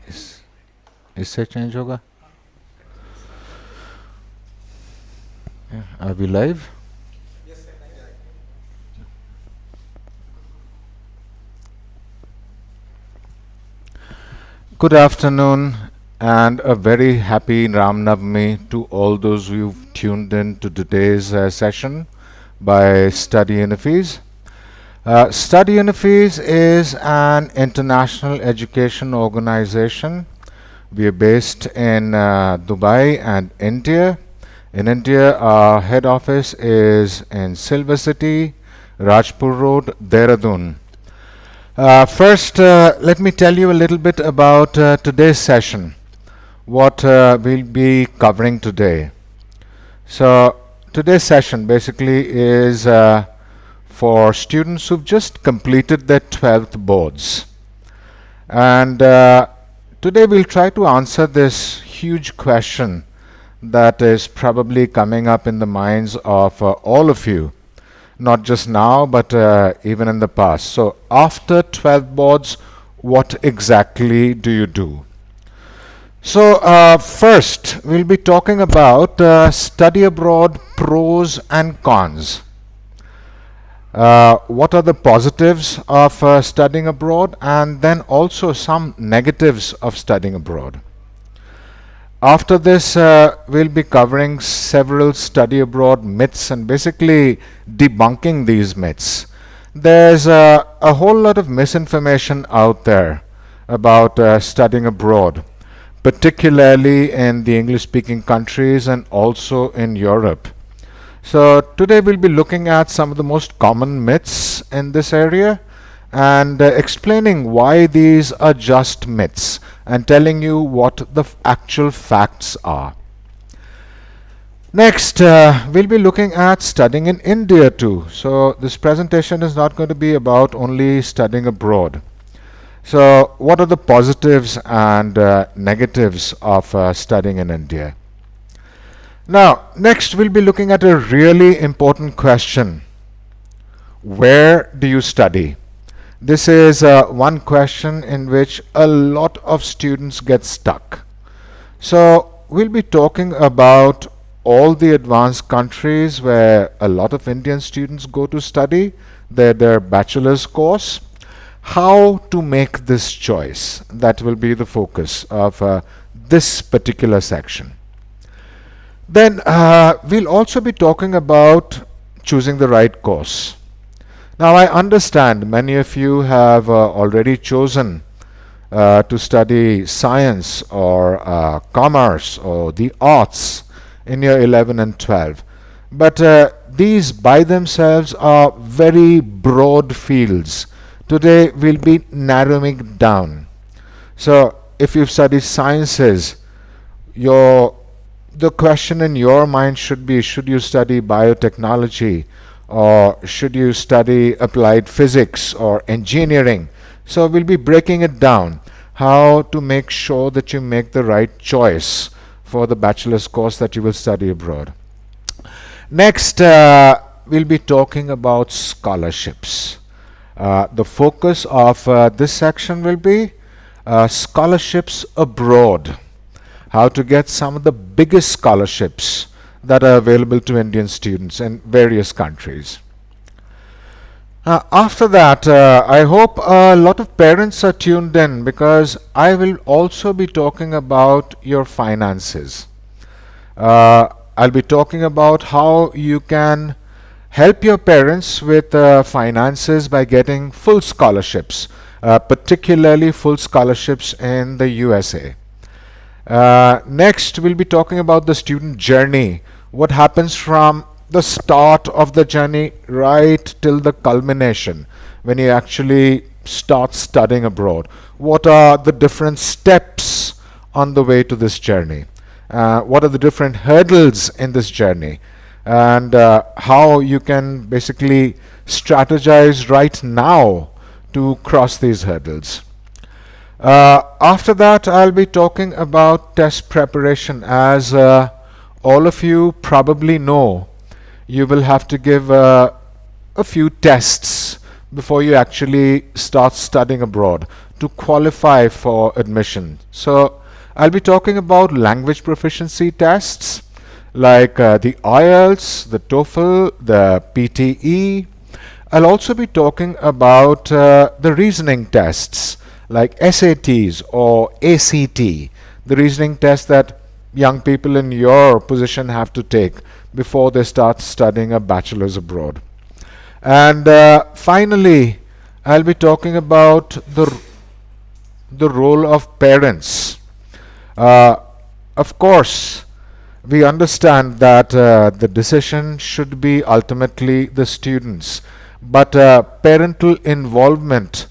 इस इससे चेंज होगा. Are we live? Good afternoon and a very happy Ram Navami to all those who've tuned in to today's session by Study Unifees. Study Unifees is an international education organization. We are based in Dubai and India. In India, our head office is in Silver City, Rajpur Road, Dehradun. First, let me tell you a little bit about today's session, what we'll be covering today. So, today's session basically is for students who've just completed their 12th boards. And today we'll try to answer this huge question that is probably coming up in the minds of all of you, not just now, but even in the past. So, after 12 boards, what exactly do you do? So, first, we'll be talking about study abroad pros and cons. What are the positives of studying abroad, and then also some negatives of studying abroad. After this, we'll be covering several study abroad myths and basically debunking these myths. There's a whole lot of misinformation out there about studying abroad, particularly in the English-speaking countries and also in Europe. So today we'll be looking at some of the most common myths in this area and explaining why these are just myths and telling you what the actual facts are. Next, we'll be looking at studying in India too. So this presentation is not going to be about only studying abroad. So what are the positives and negatives of studying in India? Now, next we'll be looking at a really important question. Where do you study? This is one question in which a lot of students get stuck. So, we'll be talking about all the advanced countries where a lot of Indian students go to study their bachelor's course. How to make this choice? That will be the focus of this particular section. Then we'll also be talking about choosing the right course. Now, I understand many of you have already chosen to study science or commerce or the arts in your 11 and 12. But these by themselves are very broad fields. Today we'll be narrowing it down. So, if you've studied sciences, the question in your mind should be, should you study biotechnology or should you study applied physics or engineering? So we'll be breaking it down, how to make sure that you make the right choice for the bachelor's course that you will study abroad. Next, we'll be talking about scholarships. The focus of this section will be scholarships abroad. How to get some of the biggest scholarships that are available to Indian students in various countries. After that, I hope a lot of parents are tuned in because I will also be talking about your finances. I'll be talking about how you can help your parents with finances by getting full scholarships, particularly full scholarships in the USA. Next, we'll be talking about the student journey. What happens from the start of the journey right till the culmination when you actually start studying abroad. What are the different steps on the way to this journey? What are the different hurdles in this journey? And how you can basically strategize right now to cross these hurdles. After that, I'll be talking about test preparation. As all of you probably know, you will have to give a few tests before you actually start studying abroad to qualify for admission. So I'll be talking about language proficiency tests like the IELTS, the TOEFL, the PTE. I'll also be talking about the reasoning tests like SATs or ACT, the reasoning test that young people in your position have to take before they start studying a bachelor's abroad. And finally, I'll be talking about the role of parents. Uh, of course, we understand that the decision should be ultimately the students, but parental involvement,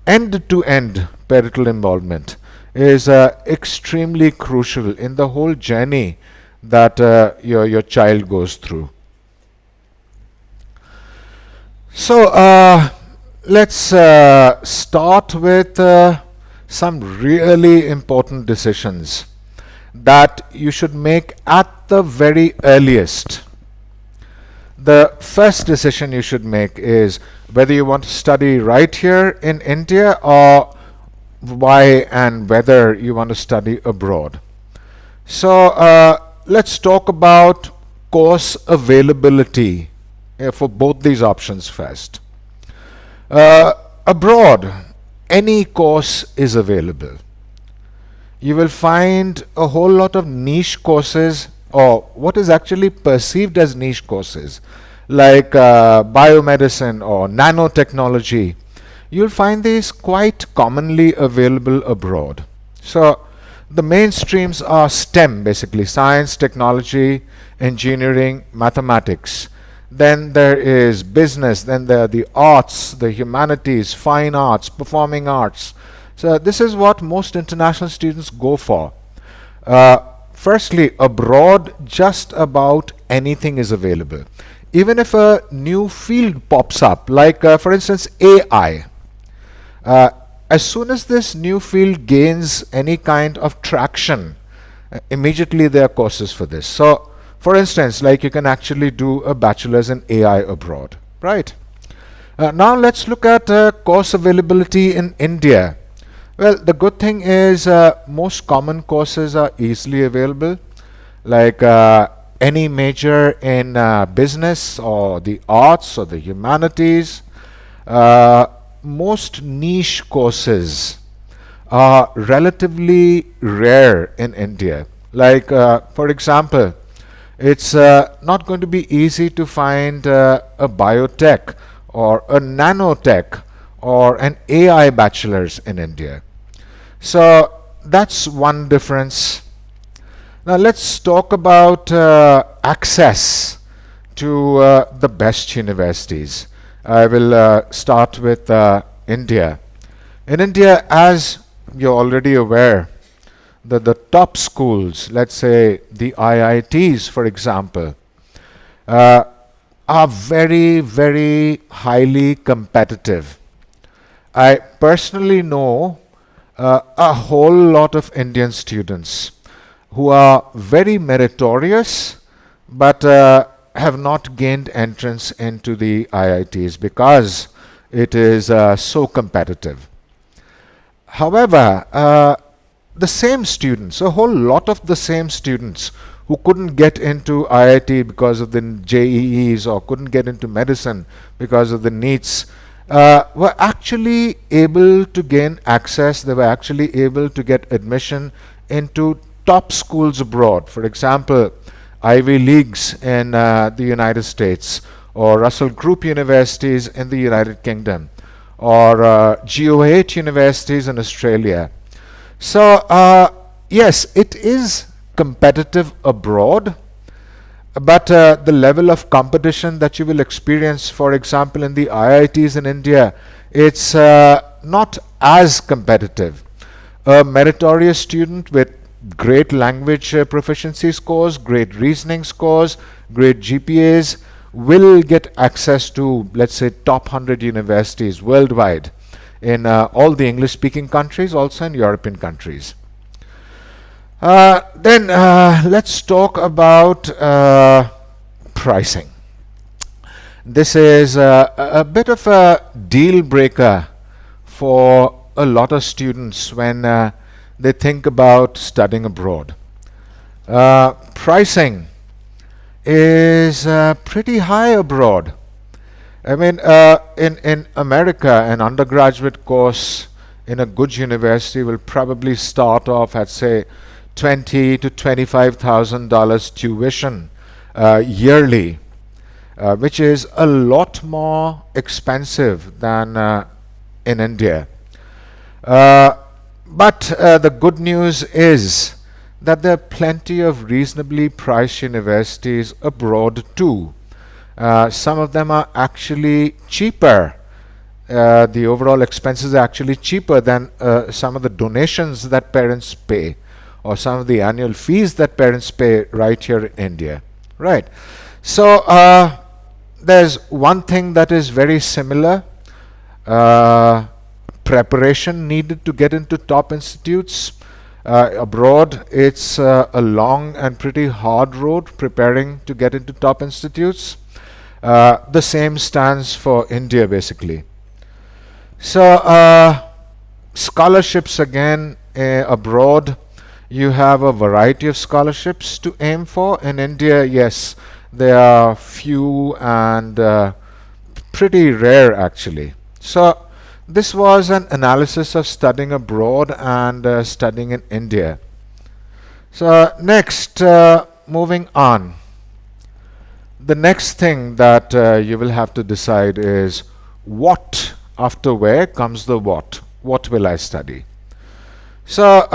end-to-end parental involvement, is extremely crucial in the whole journey that your child goes through. So let's start with some really important decisions that you should make at the very earliest. The first decision you should make is whether you want to study right here in India or why and whether you want to study abroad. So let's talk about course availability for both these options first. Abroad, any course is available. You will find a whole lot of niche courses, or what is actually perceived as niche courses, like biomedicine or nanotechnology. You'll find these quite commonly available abroad. So the mainstreams are STEM, basically science, technology, engineering, mathematics. Then there is business, then there are the arts, the humanities, fine arts, performing arts. So this is what most international students go for. Firstly, abroad, just about anything is available. Even if a new field pops up, like for instance AI, as soon as this new field gains any kind of traction, immediately there are courses for this. So for instance, like you can actually do a bachelor's in AI abroad, right? Now let's look at course availability in India. Well, the good thing is most common courses are easily available, like any major in business or the arts or the humanities. Most niche courses are relatively rare in India. Like, for example, it's not going to be easy to find a biotech or a nanotech or an AI bachelor's in India. So that's one difference. Now let's talk about access to the best universities. I will start with India. In India, as you're already aware, the top schools, let's say the IITs, for example, are very, very highly competitive. I personally know a whole lot of Indian students who are very meritorious but have not gained entrance into the IITs because it is so competitive. However, the same students, a whole lot of the same students who couldn't get into IIT because of the JEEs or couldn't get into medicine because of the NEETs, were actually able to gain access, they were actually able to get admission into top schools abroad. For example, Ivy Leagues in the United States, or Russell Group universities in the United Kingdom, or GO8 universities in Australia. So, yes, it is competitive abroad, but the level of competition that you will experience, for example, in the IITs in India, it's not as competitive. A meritorious student with great language proficiency scores, great reasoning scores, great GPAs will get access to, let's say, top 100 universities worldwide in all the English-speaking countries, also in European countries. Then let's talk about pricing. This is a bit of a deal breaker for a lot of students when they think about studying abroad. Pricing is pretty high abroad. I mean, in America, an undergraduate course in a good university will probably start off at, say, $20,000 to $25,000 tuition yearly, which is a lot more expensive than in India. But the good news is that there are plenty of reasonably priced universities abroad too. Some of them are actually cheaper. The overall expenses are actually cheaper than some of the donations that parents pay, or some of the annual fees that parents pay right here in India. Right. So there's one thing that is very similar. Preparation needed to get into top institutes. Abroad, it's a long and pretty hard road preparing to get into top institutes. The same stands for India, basically. So, scholarships again abroad. You have a variety of scholarships to aim for. In India, yes, there are few and pretty rare actually. So, this was an analysis of studying abroad and studying in India. So next, moving on. The next thing that you will have to decide is what after where comes the what. What will I study? So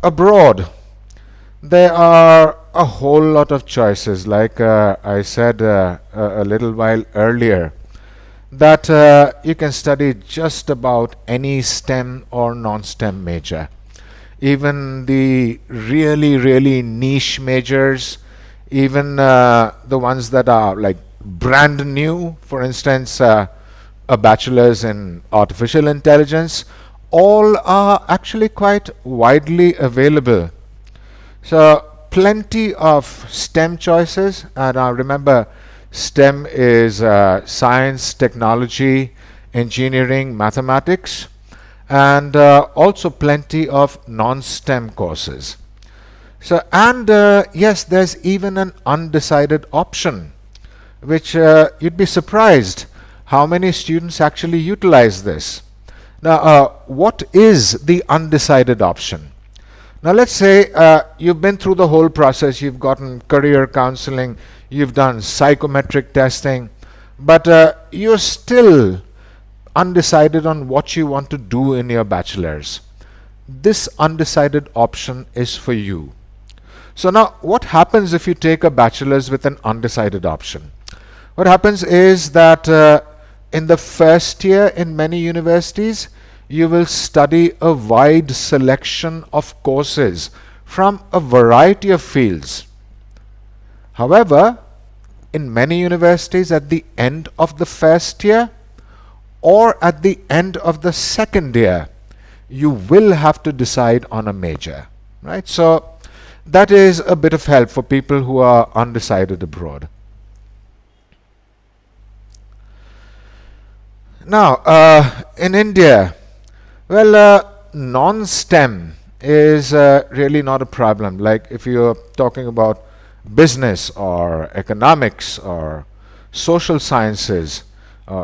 abroad, there are a whole lot of choices. Like I said a little while earlier, that you can study just about any STEM or non-STEM major. Even the really niche majors, even the ones that are like brand new, for instance, a bachelor's in artificial intelligence, all are actually quite widely available. So plenty of STEM choices, and remember, STEM is science, technology, engineering, mathematics, and also plenty of non-STEM courses. So, and yes, there's even an undecided option, which you'd be surprised how many students actually utilize this. Now, what is the undecided option? Now, let's say you've been through the whole process, you've gotten career counseling, you've done psychometric testing, but you're still undecided on what you want to do in your bachelor's. This undecided option is for you. So now, what happens if you take a bachelor's with an undecided option? What happens is that in the first year in many universities, you will study a wide selection of courses from a variety of fields. However, in many universities at the end of the first year or at the end of the second year, you will have to decide on a major, right? So that is a bit of help for people who are undecided abroad. Now, in India, well, non-STEM is really not a problem. Like if you're talking about business or economics or social sciences,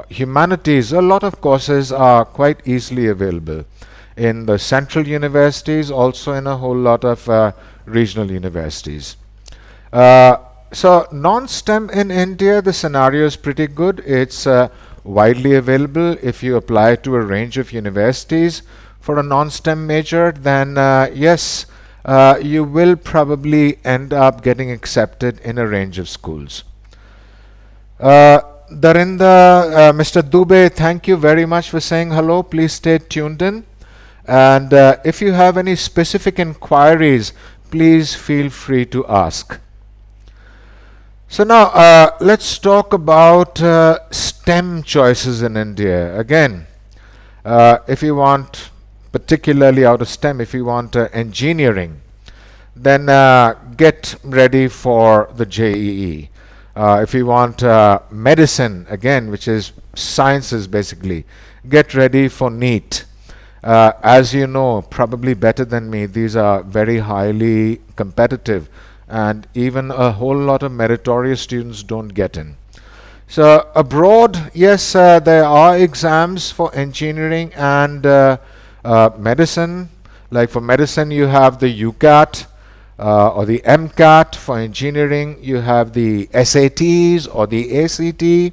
humanities, a lot of courses are quite easily available in the central universities, also in a whole lot of regional universities. So non-STEM in India, the scenario is pretty good. It's widely available. If you apply to a range of universities for a non-STEM major, then yes, you will probably end up getting accepted in a range of schools. Darinda, Mr. Dubey, thank you very much for saying hello. Please stay tuned in. And if you have any specific inquiries, please feel free to ask. So now let's talk about STEM choices in India. Again, if you want, particularly out of STEM, if you want engineering, then get ready for the JEE. If you want medicine, again, which is sciences basically, get ready for NEET. As you know, probably better than me, these are very highly competitive, and even a whole lot of meritorious students don't get in. So abroad, yes, there are exams for engineering and medicine. Like for medicine, you have the UCAT or the MCAT. For engineering, you have the SATs or the ACT.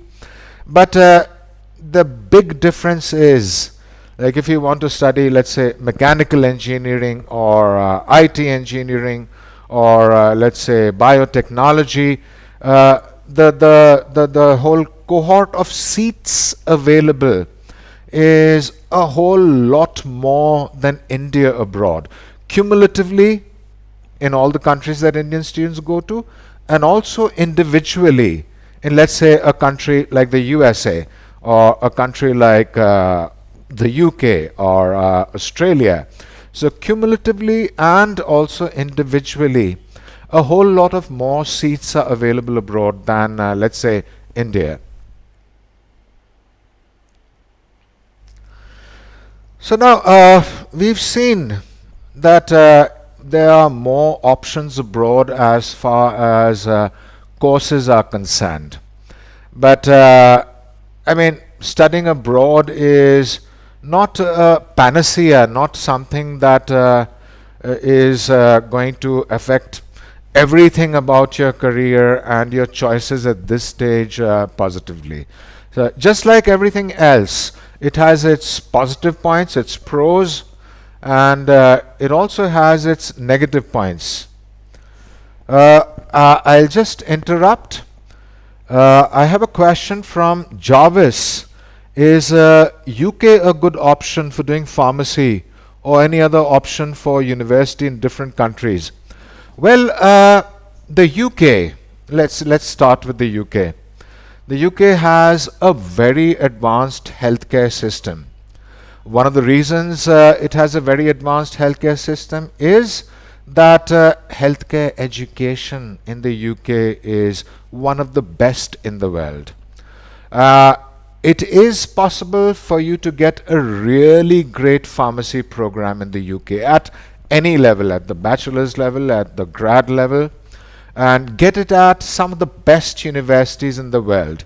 But the big difference is, like if you want to study, let's say, mechanical engineering or IT engineering or let's say biotechnology, the whole cohort of seats available is a whole lot more than India abroad. Cumulatively, in all the countries that Indian students go to, and also individually in, let's say, a country like the USA or a country like the UK or Australia. So cumulatively and also individually, a whole lot of more seats are available abroad than, let's say, India. So now we've seen that there are more options abroad as far as courses are concerned. But I mean, studying abroad is not a panacea, not something that is going to affect everything about your career and your choices at this stage positively. So just like everything else, it has its positive points, its pros, and it also has its negative points. I'll just interrupt. I have a question from Jarvis. Is UK a good option for doing pharmacy or any other option for university in different countries? Well, the UK, let's start with the UK. The UK has a very advanced healthcare system. One of the reasons it has a very advanced healthcare system is that healthcare education in the UK is one of the best in the world. It is possible for you to get a really great pharmacy program in the UK at any level, at the bachelor's level, at the grad level, and get it at some of the best universities in the world.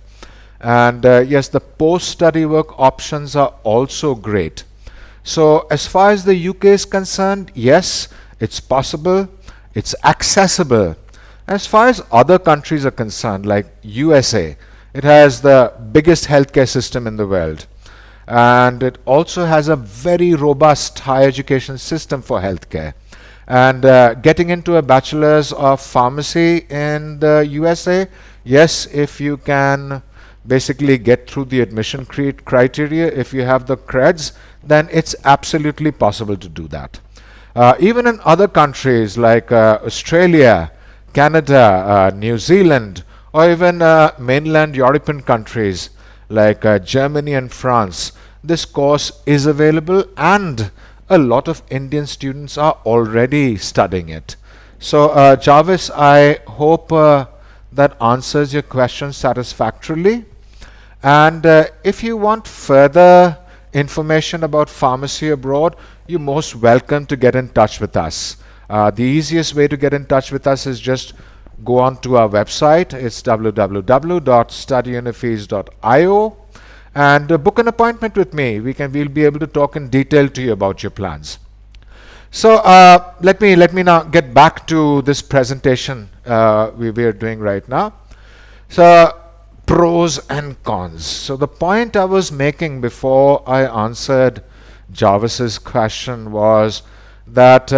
And yes, the post-study work options are also great. So as far as the UK is concerned, yes, it's possible, it's accessible. As far as other countries are concerned, like USA, it has the biggest healthcare system in the world. And it also has a very robust higher education system for healthcare. And getting into a bachelor's of pharmacy in the USA, yes, if you can basically get through the admission criteria, if you have the creds, then it's absolutely possible to do that. Even in other countries like Australia, Canada, New Zealand, or even mainland European countries like Germany and France, this course is available, and a lot of Indian students are already studying it. So Jarvis, I hope that answers your question satisfactorily. And if you want further information about pharmacy abroad, you're most welcome to get in touch with us. The easiest way to get in touch with us is just go on to our website. It's www.studyunifees.io, and book an appointment with me. We'll be able to talk in detail to you about your plans. So let me now get back to this presentation we are doing right now. So pros and cons. So the point I was making before I answered Jarvis's question was that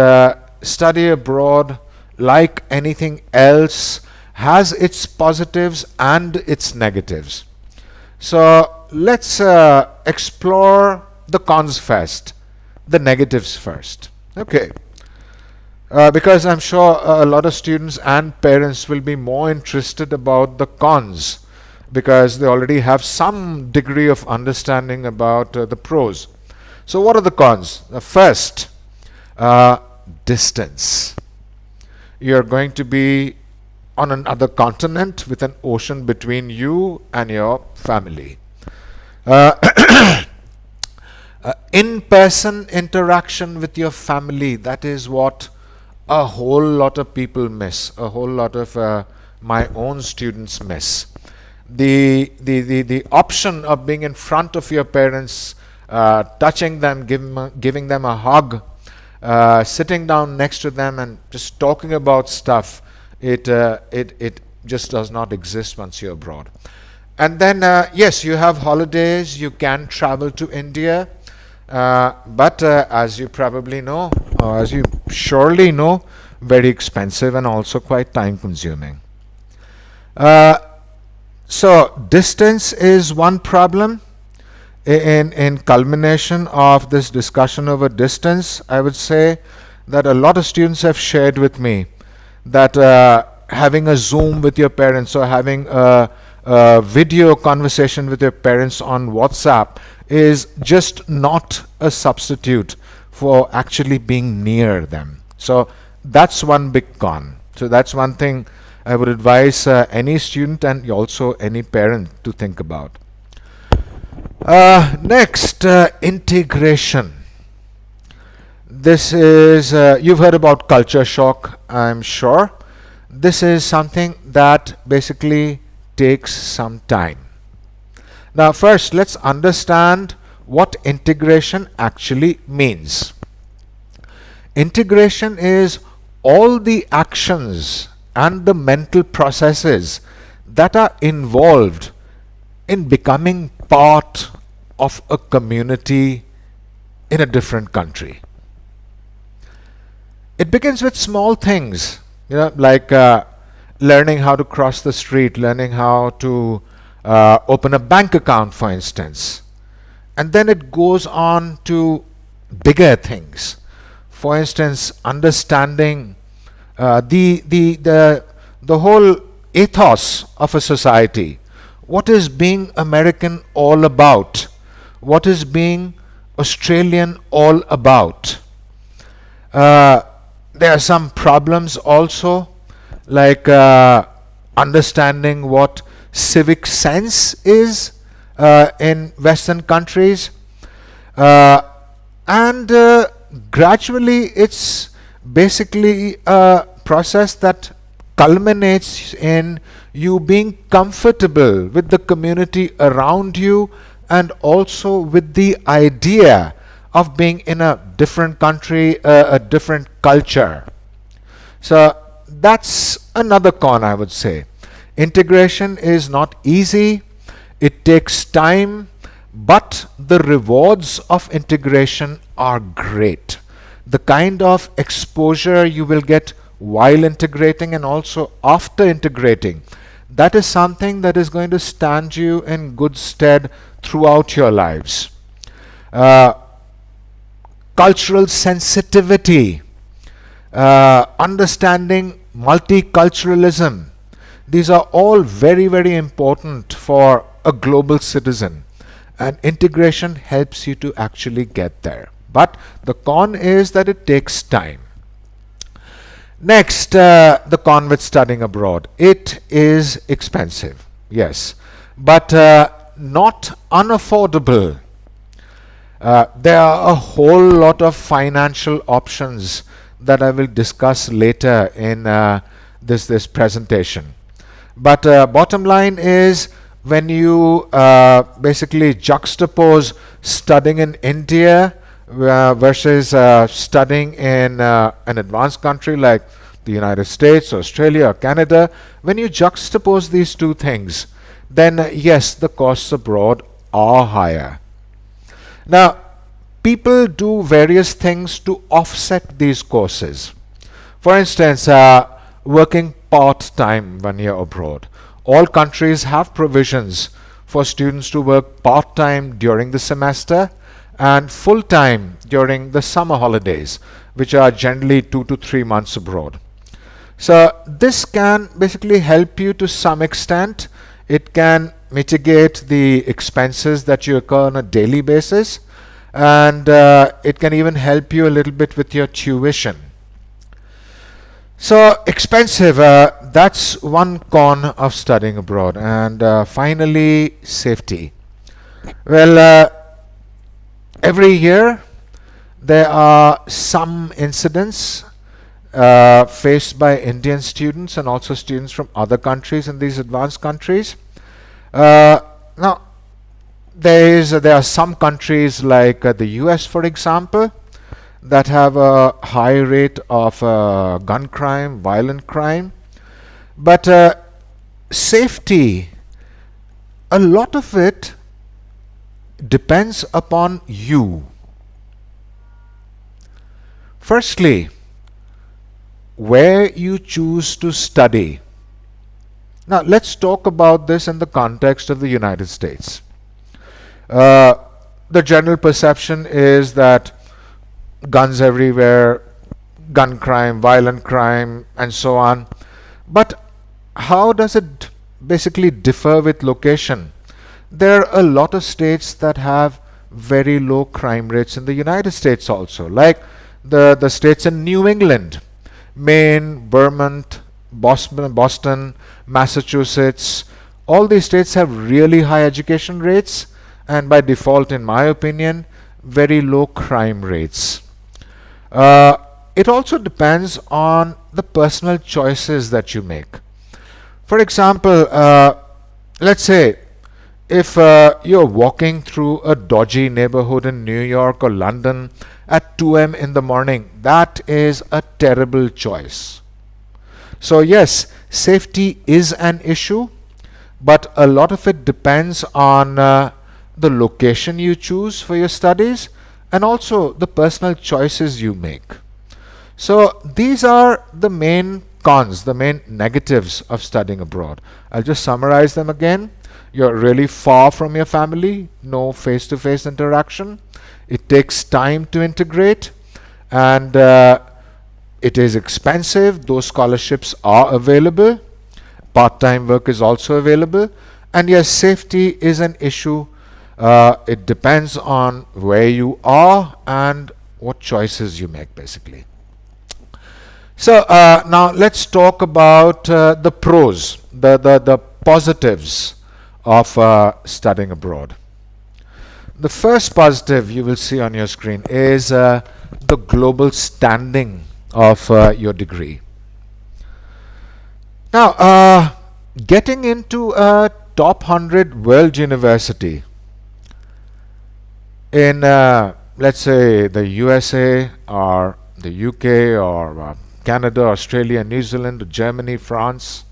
study abroad, like anything else, has its positives and its negatives. So let's explore the cons first, the negatives first. Okay. Because I'm sure a lot of students and parents will be more interested about the cons, because they already have some degree of understanding about the pros. So what are the cons? First, distance. You're going to be on another continent with an ocean between you and your family. In-person interaction with your family, that is what a whole lot of people miss, a whole lot of my own students miss. The option of being in front of your parents, touching them, giving them a hug, sitting down next to them and just talking about stuff, it just does not exist once you're abroad. And then, yes, you have holidays, you can travel to India, but as you probably know, or as you surely know, very expensive and also quite time consuming. So distance is one problem. In culmination of this discussion over distance, I would say that a lot of students have shared with me that having a Zoom with your parents or having a video conversation with your parents on WhatsApp is just not a substitute for actually being near them. So that's one big con. So that's one thing I would advise any student and also any parent to think about. Next, integration. This is, you've heard about culture shock, I'm sure. This is something that basically takes some time. Now, first, let's understand what integration actually means. Integration is all the actions and the mental processes that are involved in becoming part of a community in a different country. It begins with small things, like learning how to cross the street, learning how to open a bank account, for instance. And then it goes on to bigger things. For instance, understanding the whole ethos of a society. What is being American all about? What is being Australian all about? There are some problems also, like understanding what civic sense is in Western countries. And gradually it's basically a process that culminates in you being comfortable with the community around you and also with the idea of being in a different country, a different culture. So that's another con, I would say. Integration is not easy, it takes time, but the rewards of integration are great. The kind of exposure you will get while integrating and also after integrating, that is something that is going to stand you in good stead throughout your lives. Cultural sensitivity, understanding multiculturalism, these are all very, very important for a global citizen, and integration helps you to actually get there. But the con is that it takes time. Next, the con with studying abroad. It is expensive, yes, but not unaffordable. There are a whole lot of financial options that I will discuss later in this presentation. But bottom line is, when you basically juxtapose studying in India versus studying in an advanced country like the United States, Australia, or Canada, when you juxtapose these two things, then yes, the costs abroad are higher. Now, people do various things to offset these courses. For instance, working part-time when you're abroad. All countries have provisions for students to work part-time during the semester and full-time during the summer holidays, which are generally 2 to 3 months abroad. So this can basically help you to some extent. It can mitigate the expenses that you incur on a daily basis, and it can even help you a little bit with your tuition. So expensive, that's one con of studying abroad. And finally, safety. Well, every year there are some incidents faced by Indian students and also students from other countries in these advanced countries. Now, there are some countries like the US, for example, that have a high rate of gun crime, violent crime. But safety, a lot of it depends upon you. Firstly, where you choose to study. Now, let's talk about this in the context of the United States. The general perception is that guns everywhere, gun crime, violent crime, and so on. But how does it basically differ with location? There are a lot of states that have very low crime rates in the United States also, like the states in New England, Maine, Vermont, Boston, Massachusetts. All these states have really high education rates and by default, in my opinion, very low crime rates. It also depends on the personal choices that you make. For example, let's say if you're walking through a dodgy neighborhood in New York or London at 2 a.m. in the morning, that is a terrible choice. So yes, safety is an issue, but a lot of it depends on the location you choose for your studies and also the personal choices you make. So these are the main cons, the main negatives of studying abroad. I'll just summarize them again. You're really far from your family, no face-to-face interaction. It takes time to integrate, and it is expensive. Those scholarships are available. Part-time work is also available. And yes, safety is an issue. It depends on where you are and what choices you make, basically. So now let's talk about the pros, the positives of studying abroad. The first positive you will see on your screen is the global standing of your degree. Now, getting into a top 100 world university in, let's say, the USA or the UK or Canada, Australia, New Zealand, Germany, France,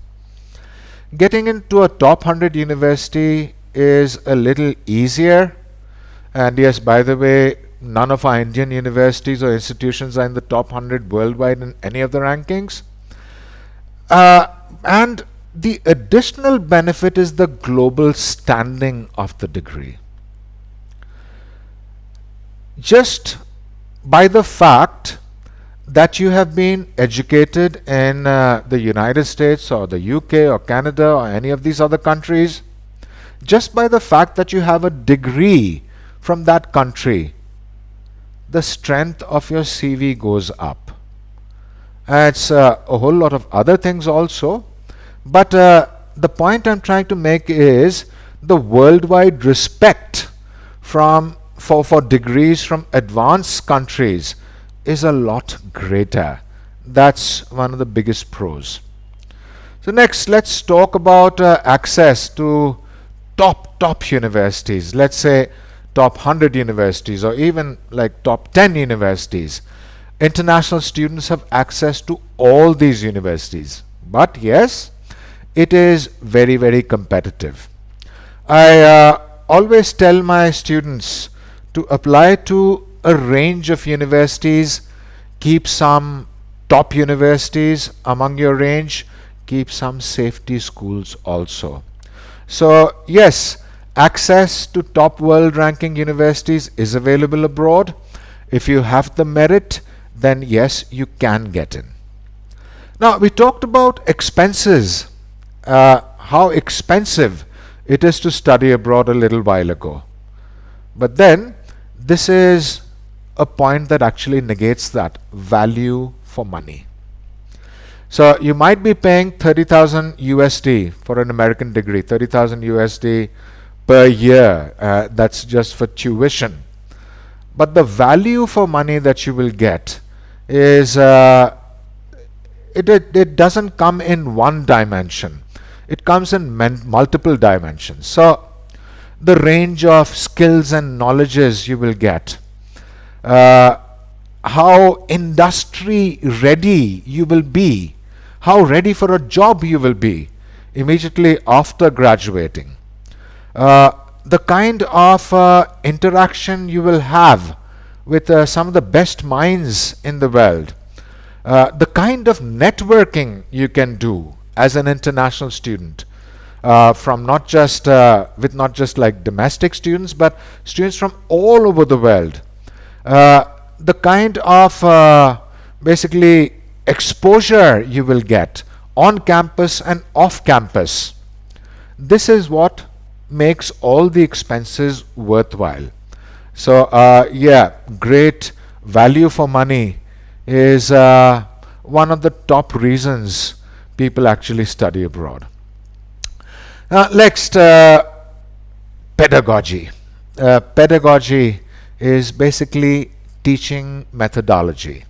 getting into a top 100 university is a little easier. And yes, by the way, none of our Indian universities or institutions are in the top 100 worldwide in any of the rankings. And the additional benefit is the global standing of the degree. Just by the fact that you have been educated in the United States or the UK or Canada or any of these other countries, just by the fact that you have a degree from that country, the strength of your CV goes up. It's a whole lot of other things also, but the point I'm trying to make is the worldwide respect for degrees from advanced countries is a lot greater. That's one of the biggest pros. So next, let's talk about access to top universities. Let's say top 100 universities or even like top 10 universities. International students have access to all these universities. But yes, it is very, very competitive. I always tell my students to apply to a range of universities, keep some top universities among your range, keep some safety schools also. So yes, access to top world ranking universities is available abroad. If you have the merit, then yes, you can get in. Now we talked about expenses, how expensive it is to study abroad a little while ago. But then this is a point that actually negates that value for money. So you might be paying 30,000 USD for an American degree, 30,000 USD per year. That's just for tuition. But the value for money that you will get is it doesn't come in one dimension. It comes in multiple dimensions. So the range of skills and knowledges you will get, how industry ready you will be, how ready for a job you will be immediately after graduating, the kind of interaction you will have with some of the best minds in the world, the kind of networking you can do as an international student, from not just with not just like domestic students, but students from all over the world, the kind of basically exposure you will get on campus and off campus. This is what makes all the expenses worthwhile. So yeah, great value for money is one of the top reasons people actually study abroad. Next, pedagogy. Pedagogy is basically teaching methodology.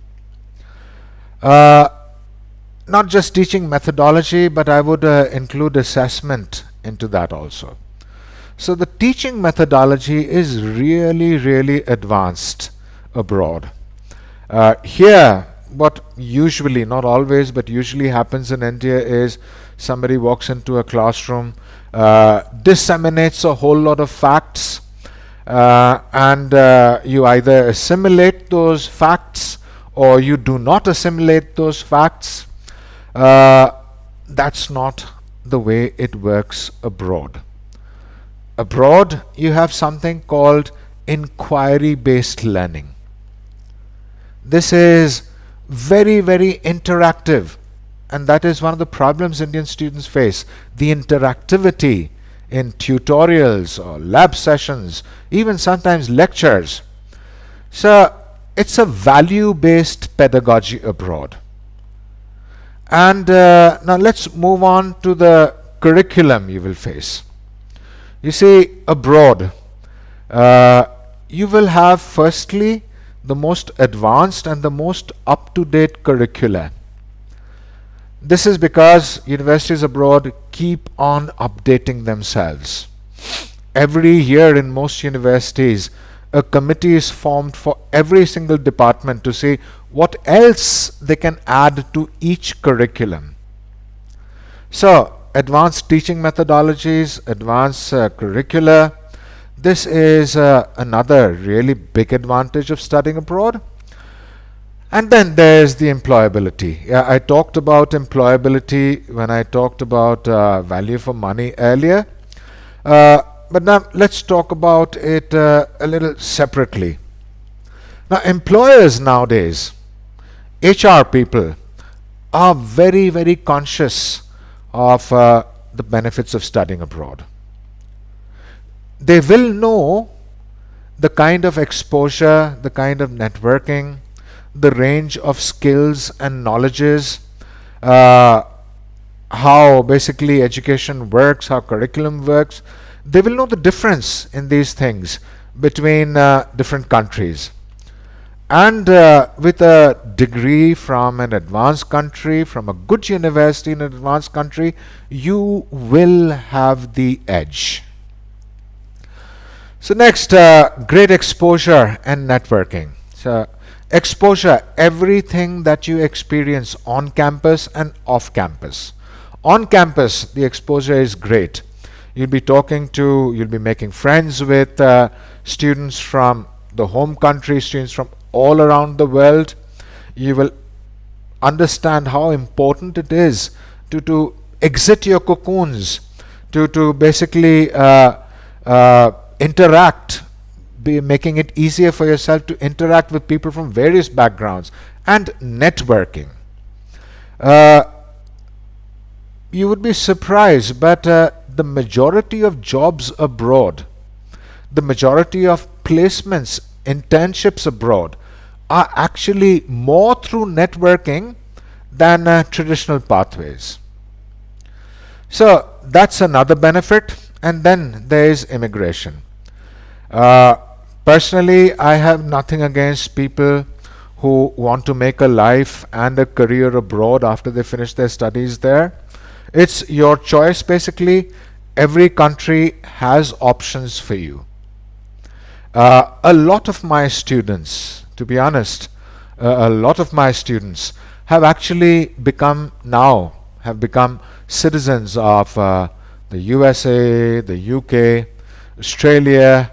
Not just teaching methodology, but I would include assessment into that also. So the teaching methodology is really, really advanced abroad. Here, what usually, not always, but usually happens in India is somebody walks into a classroom, disseminates a whole lot of facts, and you either assimilate those facts or you do not assimilate those facts. That's not the way it works abroad. Abroad, you have something called inquiry-based learning. This is very, very interactive, and that is one of the problems Indian students face, the interactivity in tutorials or lab sessions, even sometimes lectures. So it's a value-based pedagogy abroad. And now let's move on to the curriculum you will face. You see, abroad, you will have firstly the most advanced and the most up-to-date curricula. This is because universities abroad keep on updating themselves. Every year in most universities, a committee is formed for every single department to see what else they can add to each curriculum. So, advanced teaching methodologies, advanced curricula, this is another really big advantage of studying abroad. And then there's the employability. Yeah, I talked about employability when I talked about value for money earlier. But now let's talk about it a little separately. Now, employers nowadays, HR people, are very, very conscious of the benefits of studying abroad. They will know the kind of exposure, the kind of networking, the range of skills and knowledges, how basically education works, how curriculum works. They will know the difference in these things between different countries. And with a degree from an advanced country, from a good university in an advanced country, you will have the edge. So next, great exposure and networking. So exposure, everything that you experience on campus and off campus. On campus, the exposure is great. You'll be making friends with students from the home country, students from all around the world. You will understand how important it is to exit your cocoons, to basically interact, making it easier for yourself to interact with people from various backgrounds, and networking. You would be surprised, but the majority of jobs abroad, the majority of placements, internships abroad, are actually more through networking than traditional pathways. So that's another benefit. And then there is immigration. Uh, Personally, I have nothing against people who want to make a life and a career abroad after they finish their studies there. It's your choice basically. Every country has options for you. A lot of my students, to be honest, a lot of my students have actually become citizens of the USA, the UK, Australia,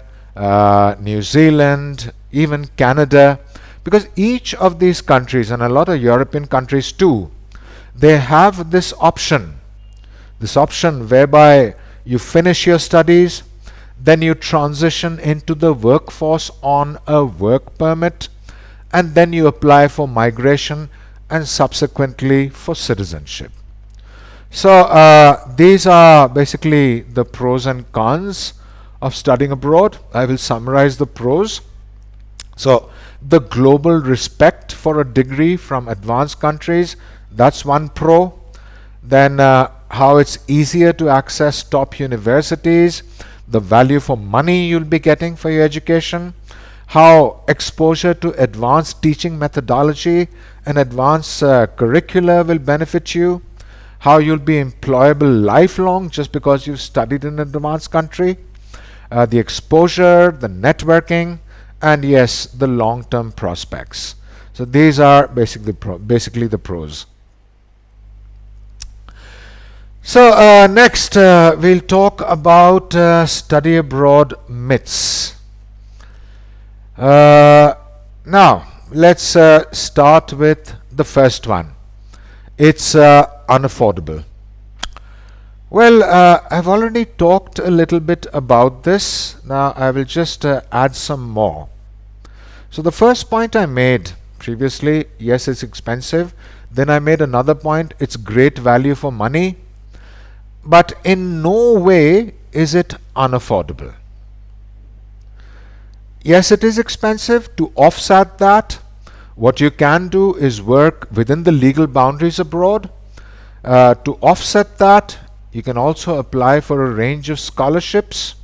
New Zealand, even Canada, because each of these countries, and a lot of European countries too, they have this option whereby you finish your studies, then you transition into the workforce on a work permit, and then you apply for migration and subsequently for citizenship. So these are basically the pros and cons of studying abroad. I will summarize the pros. So the global respect for a degree from advanced countries, that's one pro. Then how it's easier to access top universities, the value for money you'll be getting for your education, how exposure to advanced teaching methodology and advanced curricula will benefit you, how you'll be employable lifelong just because you've studied in an advanced country, the exposure, the networking, and yes, the long-term prospects. So these are basically the pros. So next we'll talk about study abroad myths. Now let's start with the first one. It's unaffordable. Well, I've already talked a little bit about this. Now I will just add some more. So the first point I made previously, yes, it's expensive. Then I made another point, it's great value for money. But in no way is it unaffordable. Yes, it is expensive. To offset that, what you can do is work within the legal boundaries abroad. To offset that, you can also apply for a range of scholarships.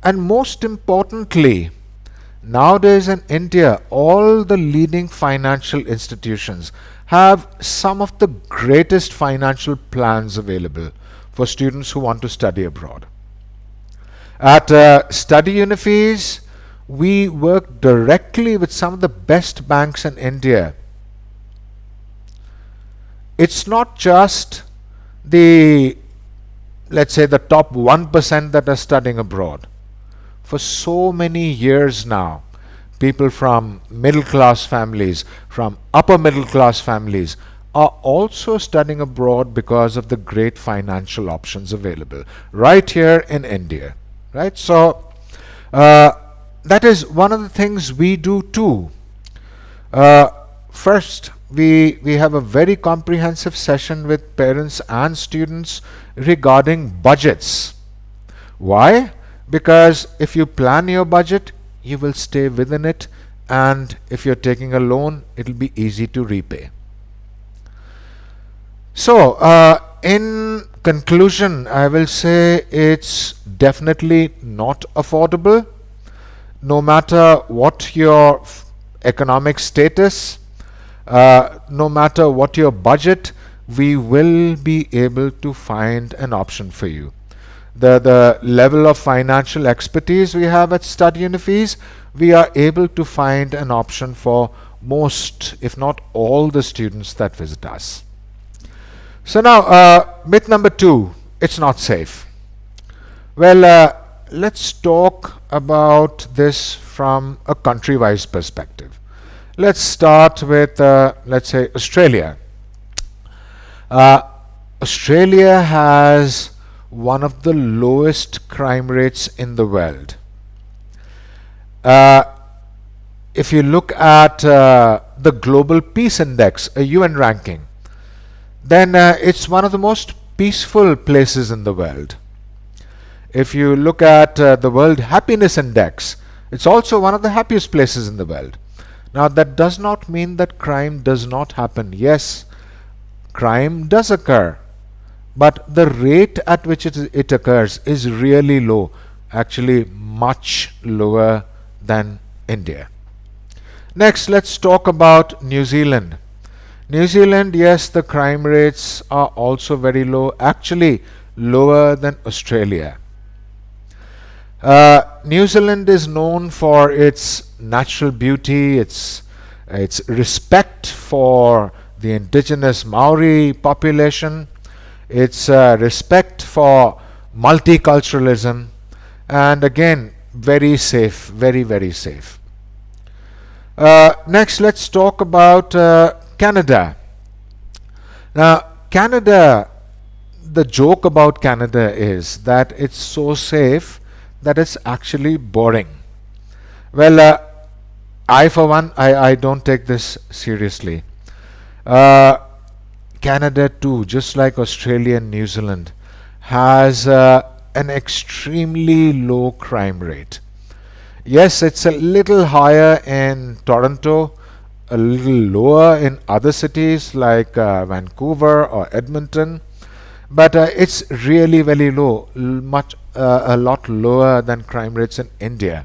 And most importantly, nowadays in India, all the leading financial institutions have some of the greatest financial plans available for students who want to study abroad. At Study Unifees, we work directly with some of the best banks in India. It's not just let's say the top 1% that are studying abroad. For so many years now, people from middle class families, from upper middle class families, are also studying abroad because of the great financial options available right here in India. Right? So that is one of the things we do too. First, we have a very comprehensive session with parents and students regarding budgets. Why? Because if you plan your budget, you will stay within it, and if you're taking a loan, it'll be easy to repay. So in conclusion, I will say it's definitely not affordable. No matter what your economic status, no matter what your budget, we will be able to find an option for you. The level of financial expertise we have at Study Unifees, we are able to find an option for most, if not all, the students that visit us. So now, myth number 2, it's not safe. Well, let's talk about this from a country-wise perspective. Let's start with, let's say, Australia. Australia has one of the lowest crime rates in the world. If you look at the Global Peace Index, a UN ranking, then it's one of the most peaceful places in the world. If you look at the World Happiness Index, it's also one of the happiest places in the world. Now, that does not mean that crime does not happen. Yes, crime does occur, but the rate at which it occurs is really low, actually much lower than India. Next, let's talk about New Zealand. New Zealand, yes, the crime rates are also very low, actually lower than Australia. New Zealand is known for its natural beauty, its respect for the indigenous Maori population, its respect for multiculturalism, and again, very safe, very, very safe. Next, let's talk about Canada. Now, Canada, the joke about Canada is that it's so safe that it's actually boring. Well, I for one, I don't take this seriously. Canada too, just like Australia and New Zealand, has an extremely low crime rate. Yes, it's a little higher in Toronto, a little lower in other cities like Vancouver or Edmonton, but it's really very low, a lot lower than crime rates in India.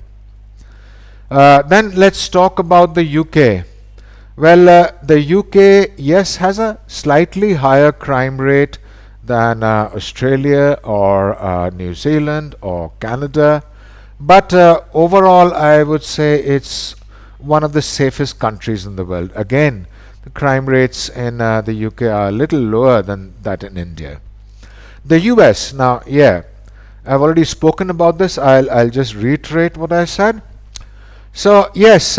Then let's talk about the UK. Well, the UK, yes, has a slightly higher crime rate than Australia or New Zealand or Canada, but overall I would say it's one of the safest countries in the world. Again, the crime rates in the UK are a little lower than that in India. The US, now, yeah, I've already spoken about this. I'll just reiterate what I said. So yes,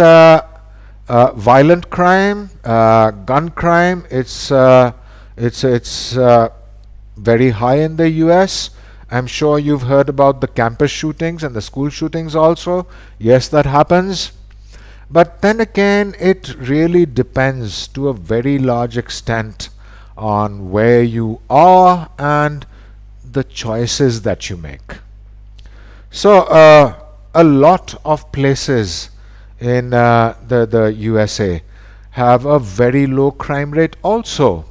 violent crime, gun crime, it's very high in the US. I'm sure you've heard about the campus shootings and the school shootings also. Yes, that happens. But then again, it really depends to a very large extent on where you are and the choices that you make. So a lot of places in the USA have a very low crime rate also.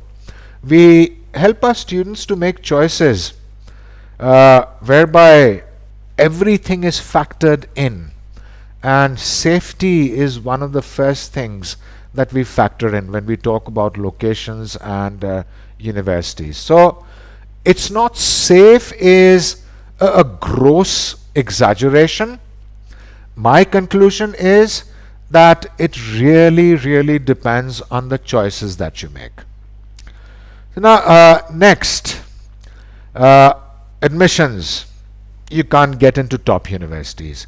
We help our students to make choices whereby everything is factored in, and safety is one of the first things that we factor in when we talk about locations and universities. So it's not safe is a gross exaggeration. My conclusion is that it really, really depends on the choices that you make. So now, next, admissions. You can't get into top universities.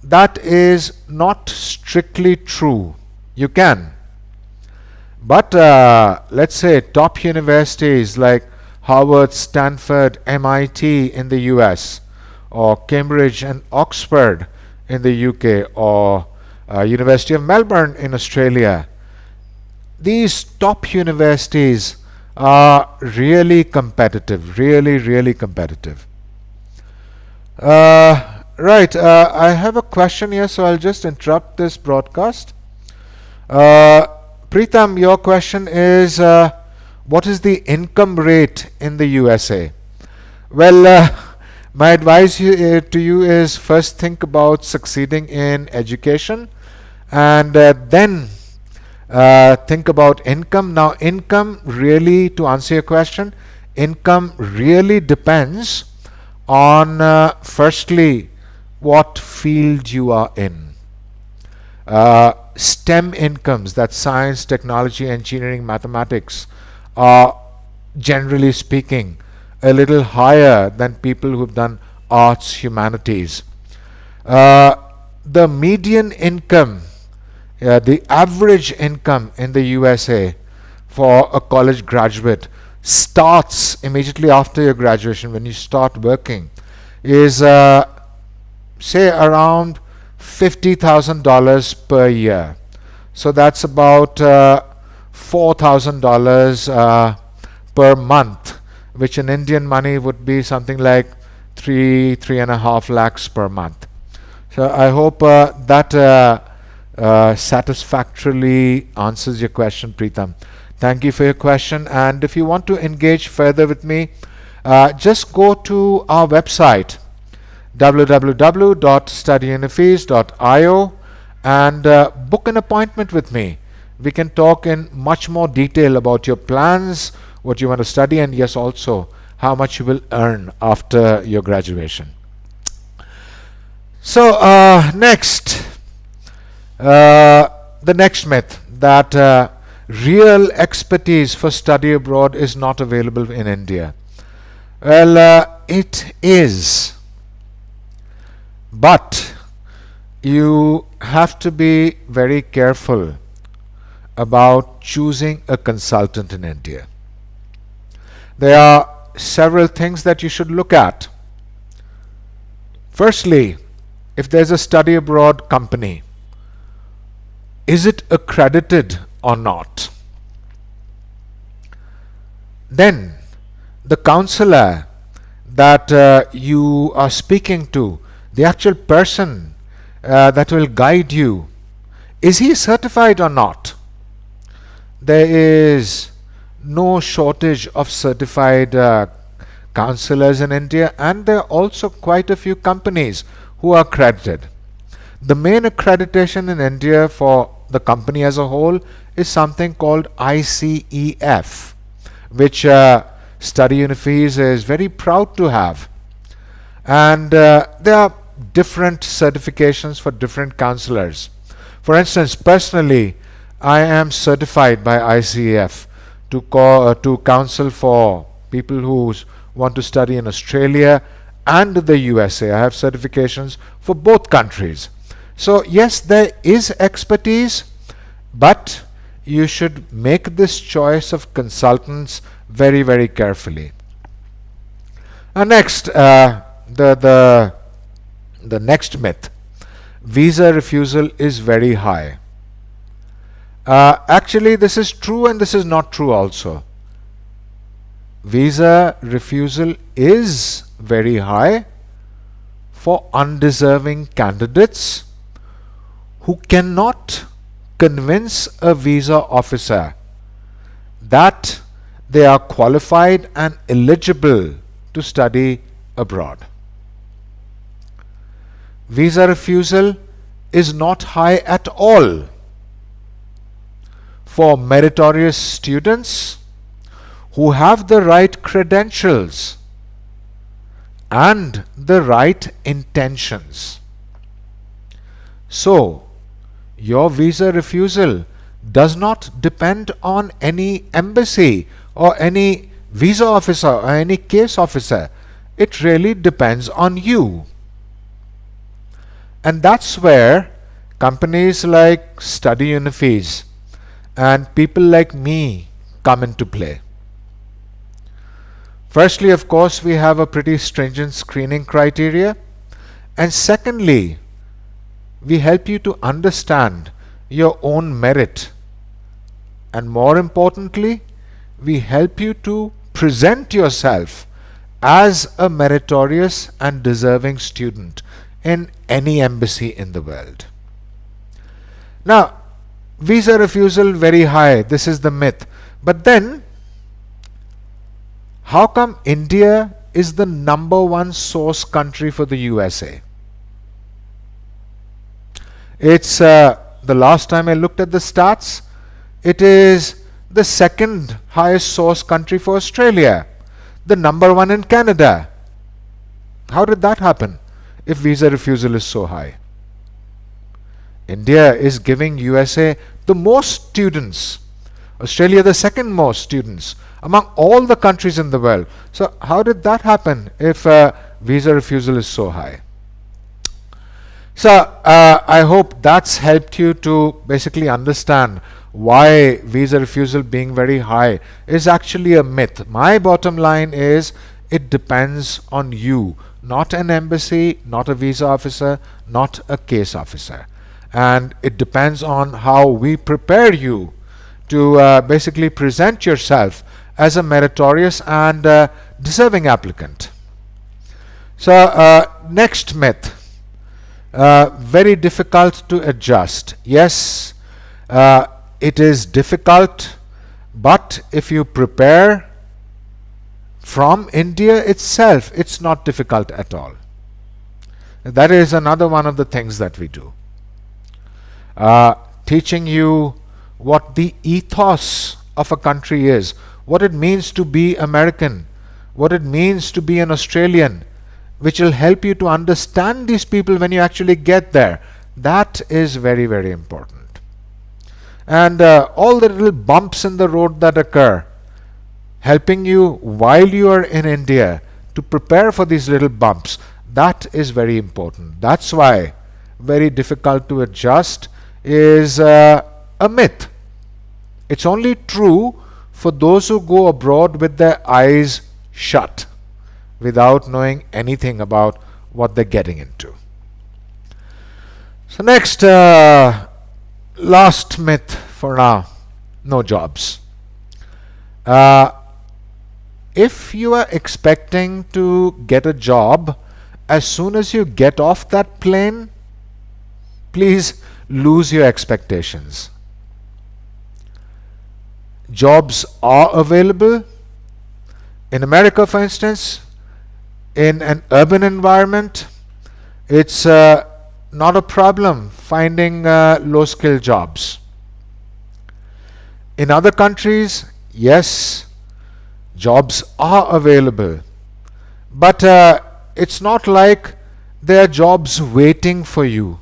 That is not strictly true. You can. But let's say top universities like Harvard, Stanford, MIT in the US, or Cambridge and Oxford in the UK, or University of Melbourne in Australia. These top universities are really competitive, really, really competitive. Right, I have a question here, so I'll just interrupt this broadcast. Preetham, your question is, what is the income rate in the USA? Well, my advice to you is first think about succeeding in education, and then think about income. Now, income really, to answer your question, income really depends on firstly what field you are in. STEM incomes, that's science, technology, engineering, mathematics, are generally speaking a little higher than people who've done arts, humanities. The median income, the average income in the USA for a college graduate starts immediately after your graduation, when you start working, is say around $50,000 per year. So that's about $4,000 per month, which in Indian money would be something like 3.5 lakhs per month. So I hope that satisfactorily answers your question, Preetham. Thank you for your question. And if you want to engage further with me, just go to our website www.studyinafees.io and book an appointment with me. We can talk in much more detail about your plans, what you want to study, and yes, also how much you will earn after your graduation. So next, the next myth, that real expertise for study abroad is not available in India. Well, it is, but you have to be very careful about choosing a consultant in India. There are several things that you should look at. Firstly, if there's a study abroad company, is it accredited or not? Then the counselor that you are speaking to, the actual person that will guide you, is he certified or not? There is no shortage of certified counselors in India, and there are also quite a few companies who are accredited. The main accreditation in India for the company as a whole is something called ICEF, which Study Unifees is very proud to have. And there are different certifications for different counselors. For instance, personally, I am certified by ICEF to counsel for people who want to study in Australia and the USA. I have certifications for both countries. So yes, there is expertise, but you should make this choice of consultants very, very carefully. Next, the next myth: visa refusal is very high. Actually, this is true and this is not true also. Visa refusal is very high for undeserving candidates who cannot convince a visa officer that they are qualified and eligible to study abroad. Visa refusal is not high at all for meritorious students who have the right credentials and the right intentions. So, your visa refusal does not depend on any embassy or any visa officer or any case officer. It really depends on you. And that's where companies like Study Unifees and people like me come into play. Firstly, of course, we have a pretty stringent screening criteria. And secondly, we help you to understand your own merit. And more importantly, we help you to present yourself as a meritorious and deserving student in any embassy in the world. Now, visa refusal very high, this is the myth. But then, how come India is the #1 source country for the USA? It's the last time I looked at the stats, it is the second highest source country for Australia, the #1 in Canada. How did that happen if visa refusal is so high? India is giving USA the most students, Australia the second most students among all the countries in the world. So how did that happen if visa refusal is so high? So I hope that's helped you to basically understand why visa refusal being very high is actually a myth. My bottom line is it depends on you, not an embassy, not a visa officer, not a case officer. And it depends on how we prepare you to basically present yourself as a meritorious and deserving applicant. So next myth, very difficult to adjust. Yes, it is difficult But if you prepare from India itself, it's not difficult at all. That is another one of the things that we do. Teaching you what the ethos of a country is, what it means to be American, what it means to be an Australian, which will help you to understand these people when you actually get there. That is very, very important. And all the little bumps in the road that occur, helping you while you are in India to prepare for these little bumps, that is very important. That's why very difficult to adjust is a myth. It's only true for those who go abroad with their eyes shut, without knowing anything about what they're getting into. So next, last myth for now, no jobs. If you are expecting to get a job as soon as you get off that plane, please lose your expectations. Jobs are available. In America, for instance, in an urban environment, it's not a problem finding low-skill jobs. In other countries, yes, jobs are available, but it's not like there are jobs waiting for you.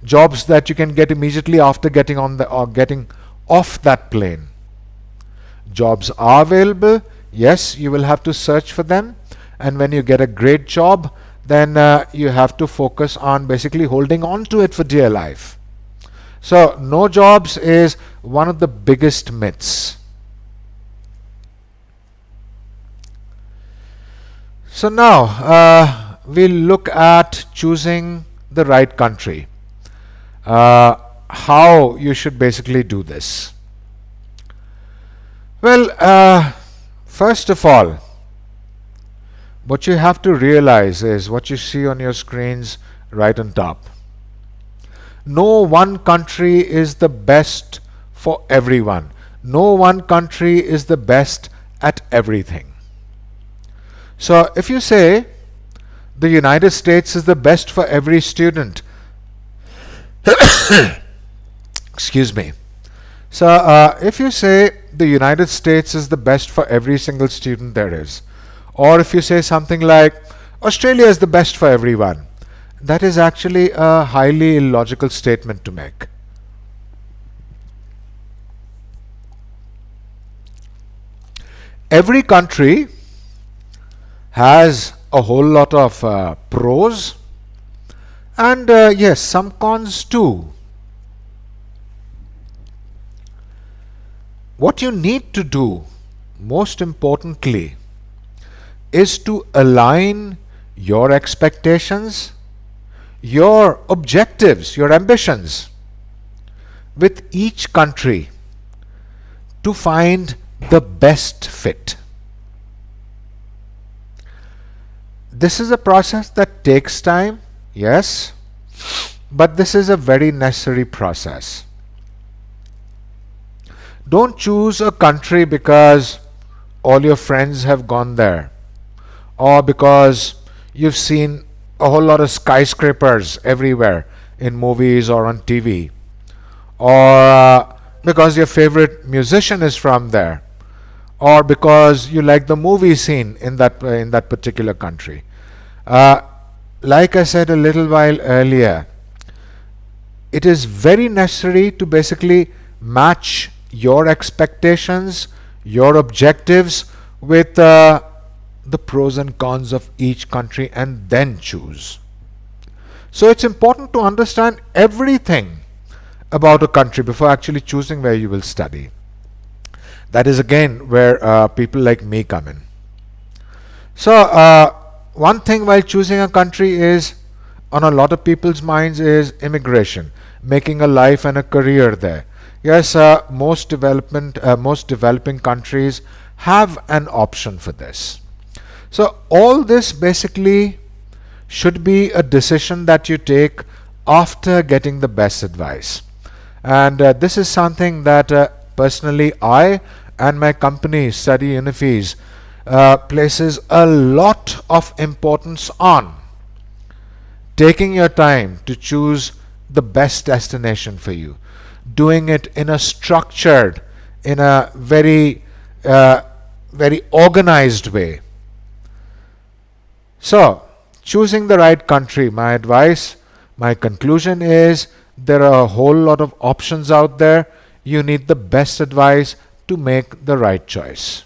Jobs that you can get immediately after getting on getting off that plane. Jobs are available. Yes, you will have to search for them, and when you get a great job, then you have to focus on basically holding on to it for dear life. So no jobs is one of the biggest myths. So now we'll look at choosing the right country. How you should basically do this. Well, first of all, what you have to realize is what you see on your screens right on top. No one country is the best for everyone. No one country is the best at everything. So if you say the United States is the best for every student, excuse me. So if you say the United States is the best for every single student there is, or if you say something like Australia is the best for everyone, that is actually a highly illogical statement to make. Every country has a whole lot of pros and yes, some cons too. What you need to do, most importantly, is to align your expectations, your objectives, your ambitions with each country to find the best fit. This is a process that takes time, yes, but this is a very necessary process. Don't choose a country because all your friends have gone there, or because you've seen a whole lot of skyscrapers everywhere in movies or on TV, or because your favorite musician is from there, or because you like the movie scene in that particular country. Like I said a little while earlier, it is very necessary to basically match your expectations, your objectives with the pros and cons of each country, and then choose. So it's important to understand everything about a country before actually choosing where you will study. That is again where people like me come in. So one thing while choosing a country is, on a lot of people's minds, is immigration, making a life and a career there. Yes, most developing countries have an option for this. So all this basically should be a decision that you take after getting the best advice. And this is something that personally, I and my company, Study Unifees, places a lot of importance on taking your time to choose the best destination for you, doing it in a structured, in a very organized way. So, choosing the right country, my advice, my conclusion is there are a whole lot of options out there. You need the best advice to make the right choice.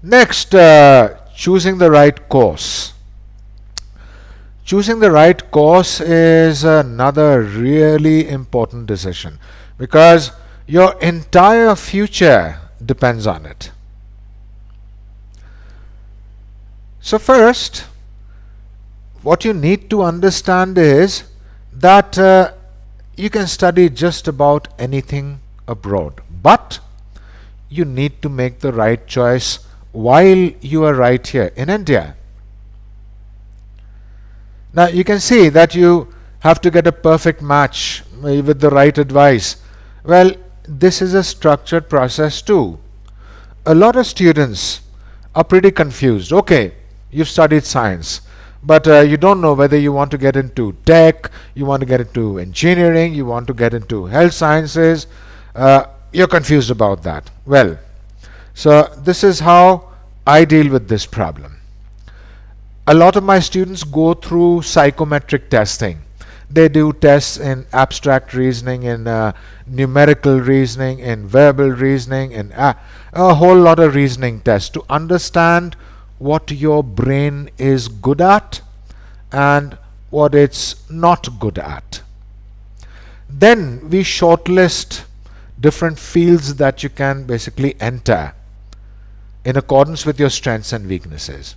Next, choosing the right course. Choosing the right course is another really important decision because your entire future depends on it. So first, what you need to understand is that you can study just about anything abroad, but you need to make the right choice while you are right here in India. Now you can see that you have to get a perfect match with the right advice. Well, this is a structured process too. A lot of students are pretty confused. Okay, you've studied science, but you don't know whether you want to get into tech, you want to get into engineering, you want to get into health sciences. You're confused about that. Well, so this is how I deal with this problem. A lot of my students go through psychometric testing. They do tests in abstract reasoning, in numerical reasoning, in verbal reasoning, in a whole lot of reasoning tests to understand what your brain is good at and what it's not good at. Then we shortlist different fields that you can basically enter in accordance with your strengths and weaknesses.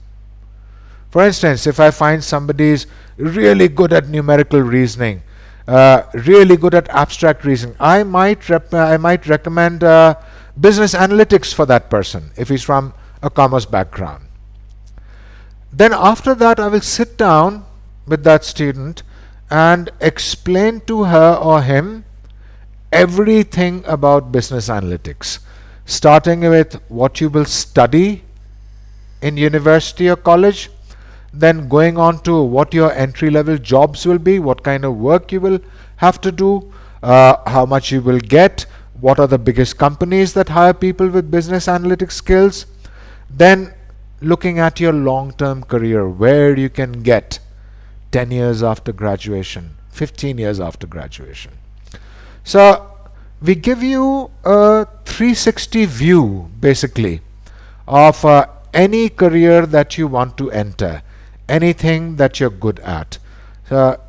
For instance, if I find somebody is really good at numerical reasoning, really good at abstract reasoning, I might recommend business analytics for that person if he's from a commerce background. Then after that, I will sit down with that student and explain to her or him everything about business analytics, starting with what you will study in university or college, then going on to what your entry-level jobs will be, what kind of work you will have to do, how much you will get, what are the biggest companies that hire people with business analytics skills, then looking at your long-term career, where you can get 10 years after graduation, 15 years after graduation. So we give you a 360 view basically of any career that you want to enter, anything that you're good at. So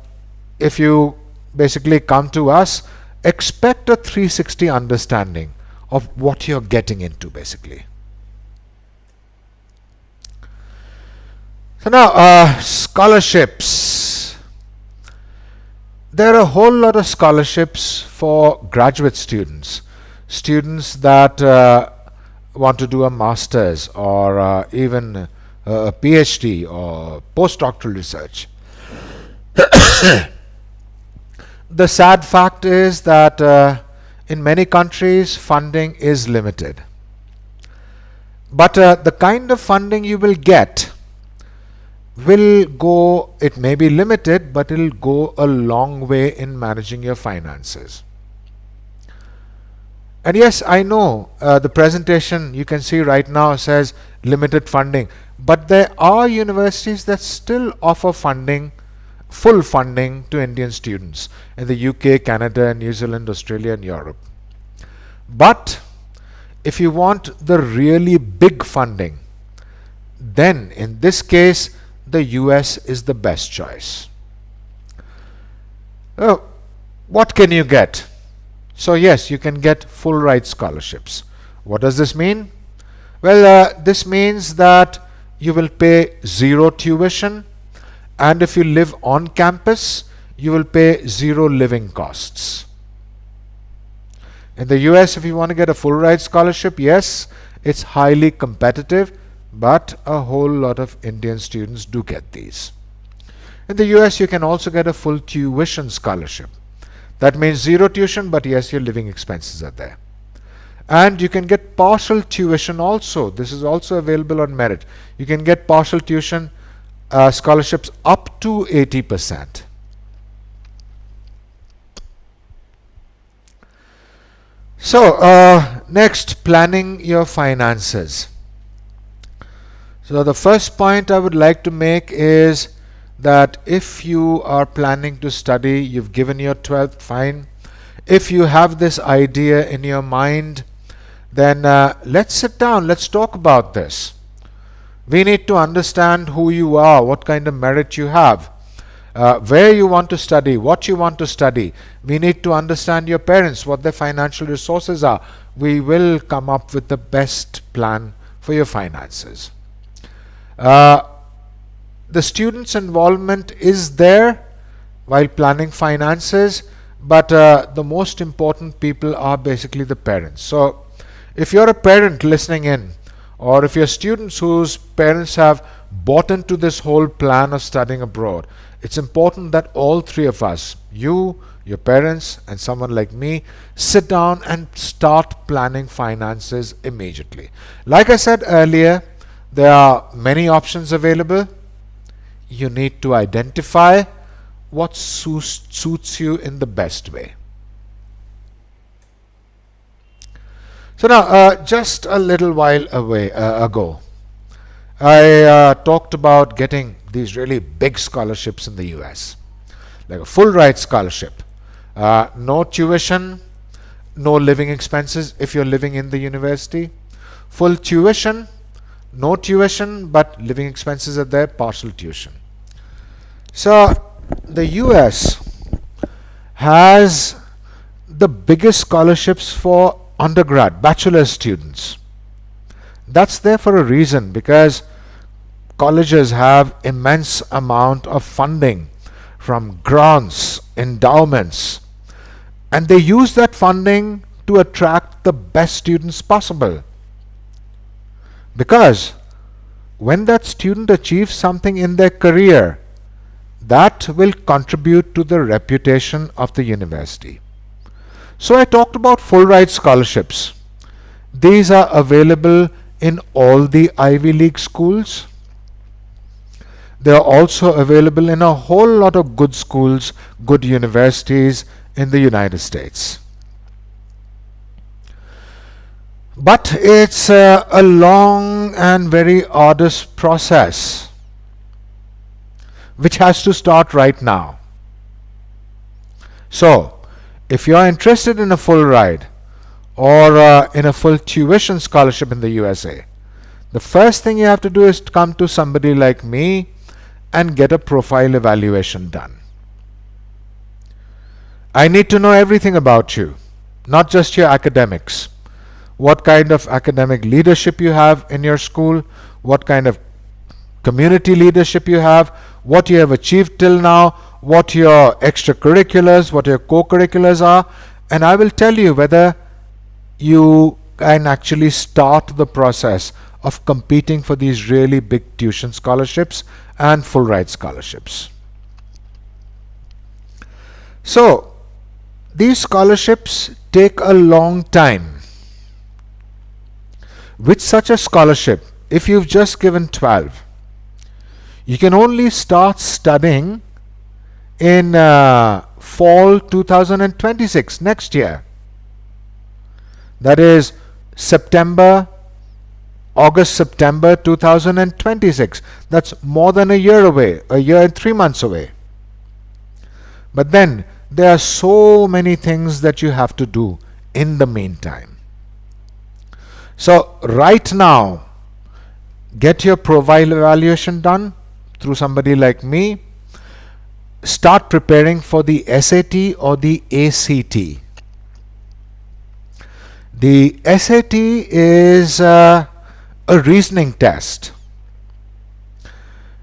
if you basically come to us, expect a 360 understanding of what you're getting into basically. So now scholarships. There are a whole lot of scholarships for graduate students, students that want to do a master's or even a PhD or postdoctoral research. The sad fact is that in many countries funding is limited. But the kind of funding you will get will go, it may be limited, but it will go a long way in managing your finances. And yes, I know the presentation you can see right now says limited funding, but there are universities that still offer funding, full funding to Indian students in the UK, Canada, New Zealand, Australia and Europe. But if you want the really big funding, then in this case the US is the best choice. What can you get? So yes, you can get full ride scholarships. What does this mean? Well, this means that you will pay zero tuition, and if you live on campus, you will pay zero living costs. In the US, if you want to get a full ride scholarship, yes, it's highly competitive, but a whole lot of Indian students do get these. In the US, you can also get a full tuition scholarship. That means zero tuition, but yes, your living expenses are there. And you can get partial tuition also. This is also available on merit. You can get partial tuition scholarships up to 80%. So next, planning your finances. So the first point I would like to make is that if you are planning to study, you've given your 12th, fine. If you have this idea in your mind, then let's sit down, let's talk about this. We need to understand who you are, what kind of merit you have, where you want to study, what you want to study. We need to understand your parents, what their financial resources are. We will come up with the best plan for your finances. The student's involvement is there while planning finances, but the most important people are basically the parents. So if you're a parent listening in, or if you're students whose parents have bought into this whole plan of studying abroad, it's important that all three of us, you, your parents, and someone like me, sit down and start planning finances immediately. Like I said earlier, there are many options available. You need to identify what suits you in the best way. So now, just a little while ago, I talked about getting these really big scholarships in the US, like a full ride scholarship, no tuition, no living expenses if you're living in the university, full tuition, no tuition, but living expenses are there, partial tuition. So the US has the biggest scholarships for undergrad, bachelor students. That's there for a reason, because colleges have immense amount of funding from grants, endowments, and they use that funding to attract the best students possible. Because when that student achieves something in their career, that will contribute to the reputation of the university. So I talked about full ride scholarships. These are available in all the Ivy League schools. They are also available in a whole lot of good schools, good universities in the United States. But it's a long and very arduous process, which has to start right now. So, if you are interested in a full ride or in a full tuition scholarship in the USA, the first thing you have to do is to come to somebody like me and get a profile evaluation done. I need to know everything about you, not just your academics. What kind of academic leadership you have in your school, what kind of community leadership you have, what you have achieved till now, what your extracurriculars, what your co-curriculars are, and I will tell you whether you can actually start the process of competing for these really big tuition scholarships and full ride scholarships. So, these scholarships take a long time. With such a scholarship, if you've just given 12, you can only start studying in fall 2026, next year. That is August, September 2026. That's more than a year away, a year and 3 months away. But then there are so many things that you have to do in the meantime. So right now, get your profile evaluation done through somebody like me. Start preparing for the SAT or the ACT. The SAT is a reasoning test.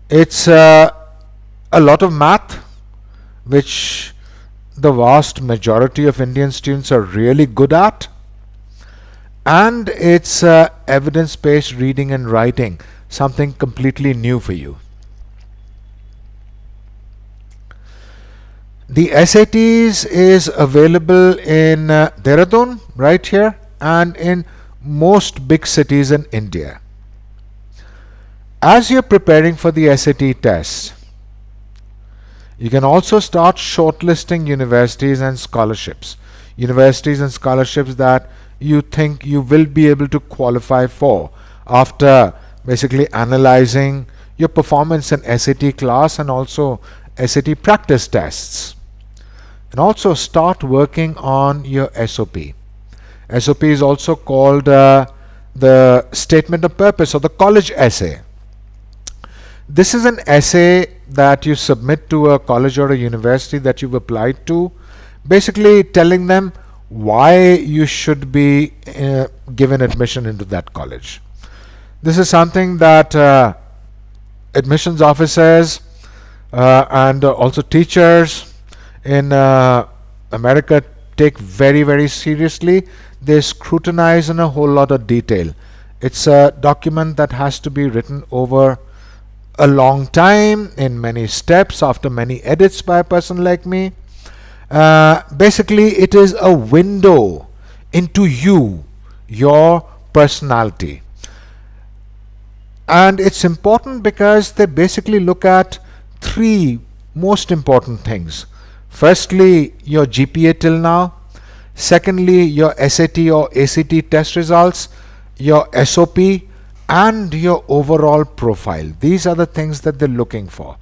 It's a lot of math, which the vast majority of Indian students are really good at. And it's evidence-based reading and writing, something completely new for you. The SATs is available in Dehradun, right here, and in most big cities in India. As you're preparing for the SAT test, you can also start shortlisting universities and scholarships. Universities and scholarships that you think you will be able to qualify for after basically analyzing your performance in SAT class and also SAT practice tests. And also start working on your SOP. SOP is also called the statement of purpose or the college essay. This is an essay that you submit to a college or a university that you've applied to, basically telling them why you should be given admission into that college. This is something that admissions officers and also teachers in America take very, very seriously. They scrutinize in a whole lot of detail. It's a document that has to be written over a long time in many steps after many edits by a person like me. Basically, it is a window into you, your personality. And it's important because they basically look at three most important things. Firstly, your GPA till now. Secondly, your SAT or ACT test results, your SOP, and your overall profile. These are the things that they're looking for.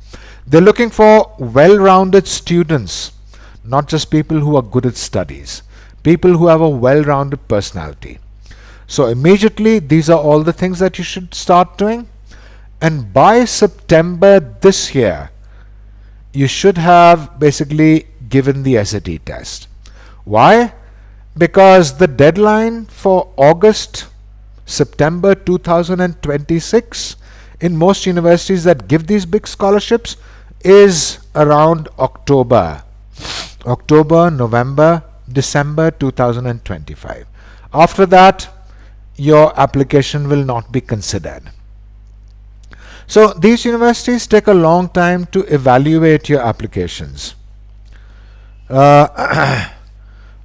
They're looking for well-rounded students, not just people who are good at studies, people who have a well-rounded personality. So immediately, these are all the things that you should start doing. And by September this year, you should have basically given the SAT test. Why? Because the deadline for September 2026 in most universities that give these big scholarships is around October, November, December 2025. After that, your application will not be considered. So these universities take a long time to evaluate your applications. I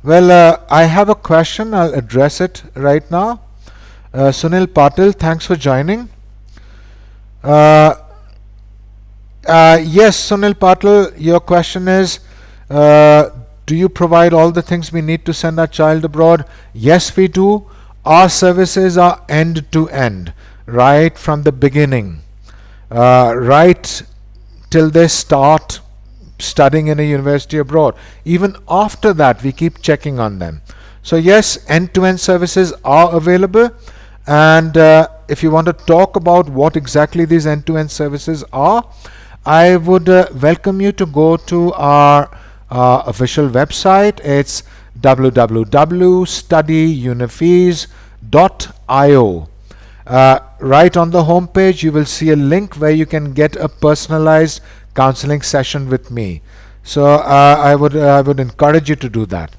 have a question. I'll address it right now. Sunil Patil, thanks for joining. Yes, Sunil Patil, your question is, do you provide all the things we need to send our child abroad? Yes, we do. Our services are end to end, right from the beginning, right till they start studying in a university abroad. Even after that, we keep checking on them. So yes, end-to-end services are available. And if you want to talk about what exactly these end-to-end services are, I would welcome you to go to our official website. It's www.studyunifees.io. Right on the home page, you will see a link where you can get a personalized counseling session with me. So I would encourage you to do that.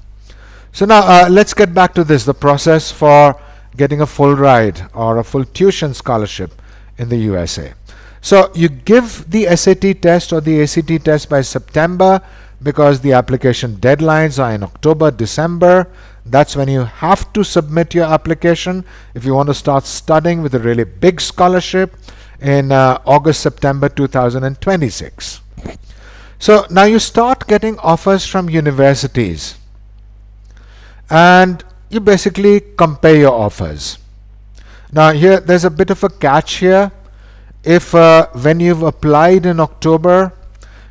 So now let's get back to this, the process for getting a full ride or a full tuition scholarship in the USA. So you give the SAT test or the ACT test by September because the application deadlines are in October, December. That's when you have to submit your application if you want to start studying with a really big scholarship in August, September 2026. So now you start getting offers from universities and you basically compare your offers. Now here there's a bit of a catch here. If when you've applied in October,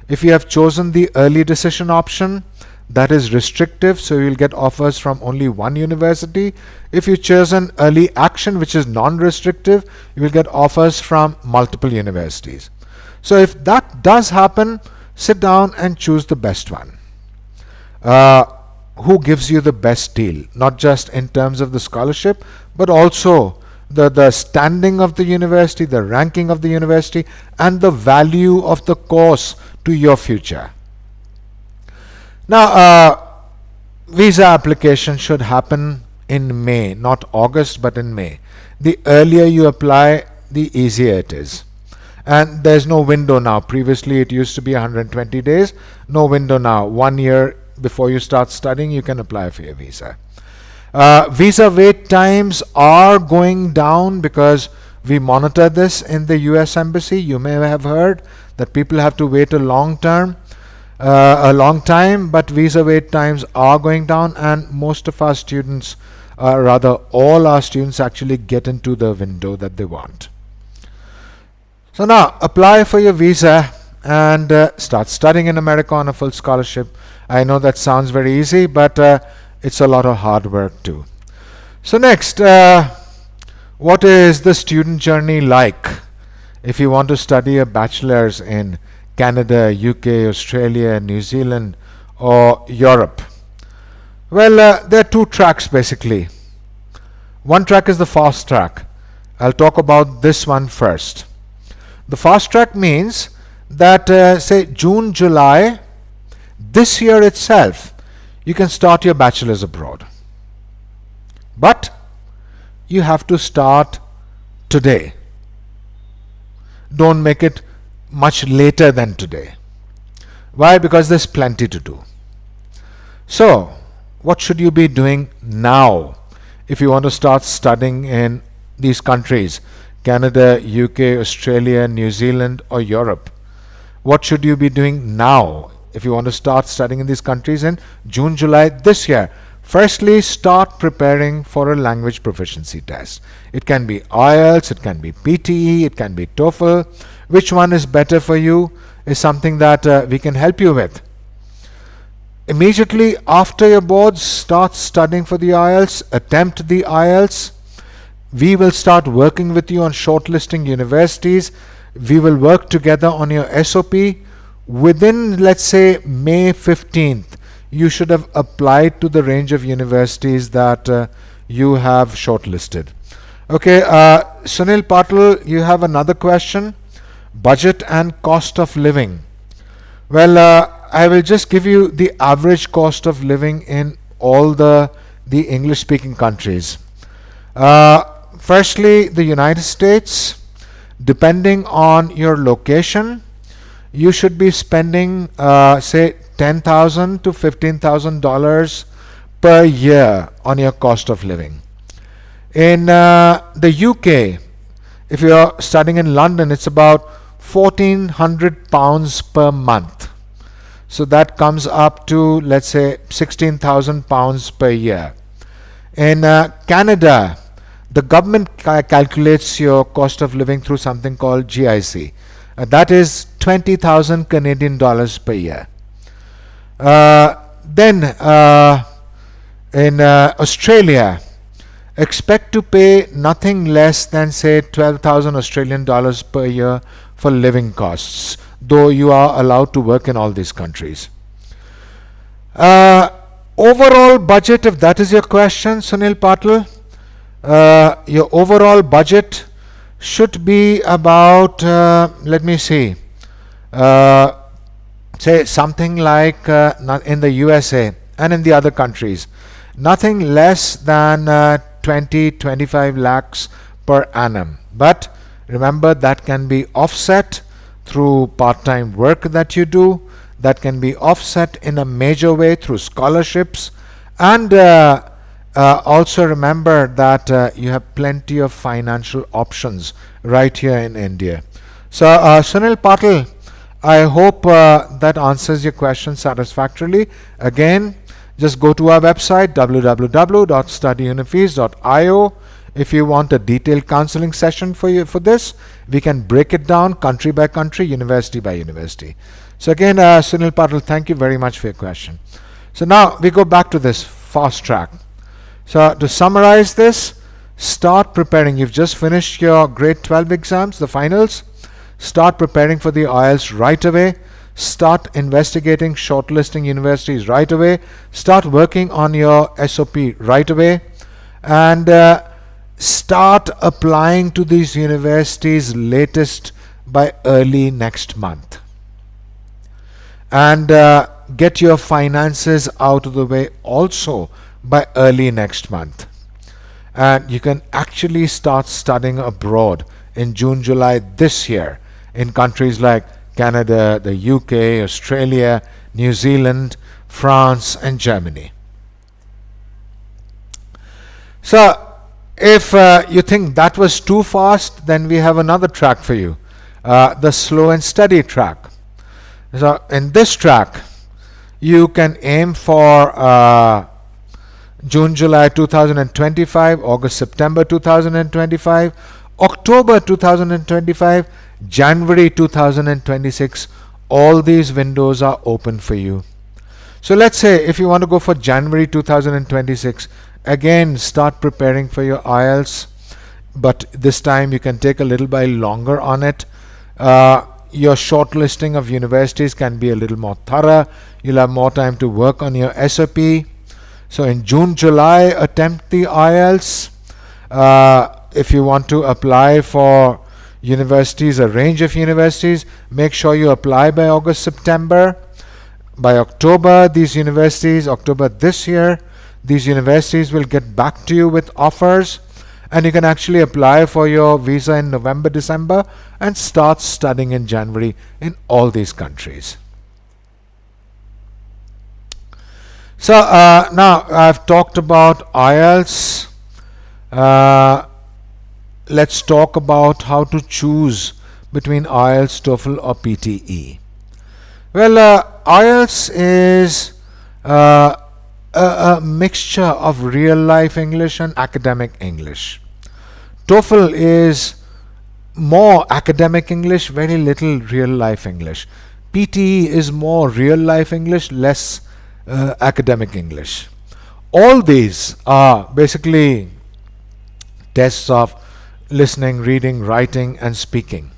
if you have chosen the early decision option, that is restrictive, so you'll get offers from only one university. If you choose an early action, which is non-restrictive, you will get offers from multiple universities. So if that does happen, sit down and choose the best one. Who gives you the best deal, not just in terms of the scholarship, but also the standing of the university, the ranking of the university, and the value of the course to your future. Now, visa application should happen in May, not August, but in May. The earlier you apply, the easier it is. And there's no window now. Previously it used to be 120 days. No window now. 1 year before you start studying, you can apply for your visa. Visa wait times are going down because we monitor this in the US Embassy. You may have heard that people have to wait a long time, but visa wait times are going down, and most of our students, rather all our students, actually get into the window that they want. So now apply for your visa and start studying in America on a full scholarship. I know that sounds very easy, but it's a lot of hard work too. So next, what is the student journey like if you want to study a bachelor's in Canada, UK, Australia, New Zealand, or Europe? Well, there are two tracks basically. One track is the fast track. I'll talk about this one first. The fast track means that say June, July, this year itself, you can start your bachelor's abroad. But you have to start today. Don't make it much later than today. Why? Because there's plenty to do. So, what should you be doing now if you want to start studying in these countries? Canada, UK, Australia, New Zealand, or Europe. What should you be doing now if you want to start studying in these countries in June, July this year? Firstly, start preparing for a language proficiency test. It can be IELTS, it can be PTE, it can be TOEFL. Which one is better for you is something that we can help you with. Immediately after your boards, start studying for the IELTS, attempt the IELTS. We will start working with you on shortlisting universities. We will work together on your SOP. Within, let's say, May 15th, you should have applied to the range of universities that you have shortlisted. Okay, Sunil Patil, you have another question. Budget and cost of living. Well, I will just give you the average cost of living in all the English-speaking countries. Firstly, the United States, depending on your location, you should be spending, say, $10,000 to $15,000 per year on your cost of living. In the UK, if you're studying in London, it's about £1,400 per month. So that comes up to, let's say, £16,000 per year. In Canada, the government calculates your cost of living through something called GIC. That is 20,000 Canadian dollars per year. Then in Australia, expect to pay nothing less than, say, 12,000 Australian dollars per year for living costs, though you are allowed to work in all these countries. Overall budget, if that is your question, Sunil Patil, your overall budget should be about, let me see, say something like in the USA and in the other countries, nothing less than 20-25 lakhs per annum. But remember, that can be offset through part-time work that you do, that can be offset in a major way through scholarships, and also remember that you have plenty of financial options right here in India. So Sunil Patil, I hope that answers your question satisfactorily. Again, just go to our website www.studyunifees.io. If you want a detailed counseling session for this, we can break it down country by country, university by university. So again, Sunil Patil, thank you very much for your question. So now we go back to this fast track. So to summarize this, start preparing. You've just finished your grade 12 exams, the finals. Start preparing for the IELTS right away. Start investigating shortlisting universities right away. Start working on your SOP right away. And start applying to these universities latest by early next month. And get your finances out of the way also by early next month. And you can actually start studying abroad in June, July this year in countries like Canada, the UK, Australia, New Zealand, France, and Germany. So, if you think that was too fast, then we have another track for you, the slow and steady track. So, in this track, you can aim for June, July 2025, August, September 2025, October 2025, January 2026. All these windows are open for you. So let's say if you want to go for January 2026, again start preparing for your IELTS, but this time you can take a little while longer on it. Your shortlisting of universities can be a little more thorough. You'll have more time to work on your SOP. So in June, July, attempt the IELTS. If you want to apply for universities, a range of universities, make sure you apply by August, September. By October, October this year, these universities will get back to you with offers, and you can actually apply for your visa in November, December, and start studying in January in all these countries. So now I've talked about IELTS. Let's talk about how to choose between IELTS, TOEFL, or PTE. Well, IELTS is a mixture of real life English and academic English. TOEFL is more academic English, very little real life English. PTE is more real life English, less academic English. All these are basically tests of listening, reading, writing, and speaking.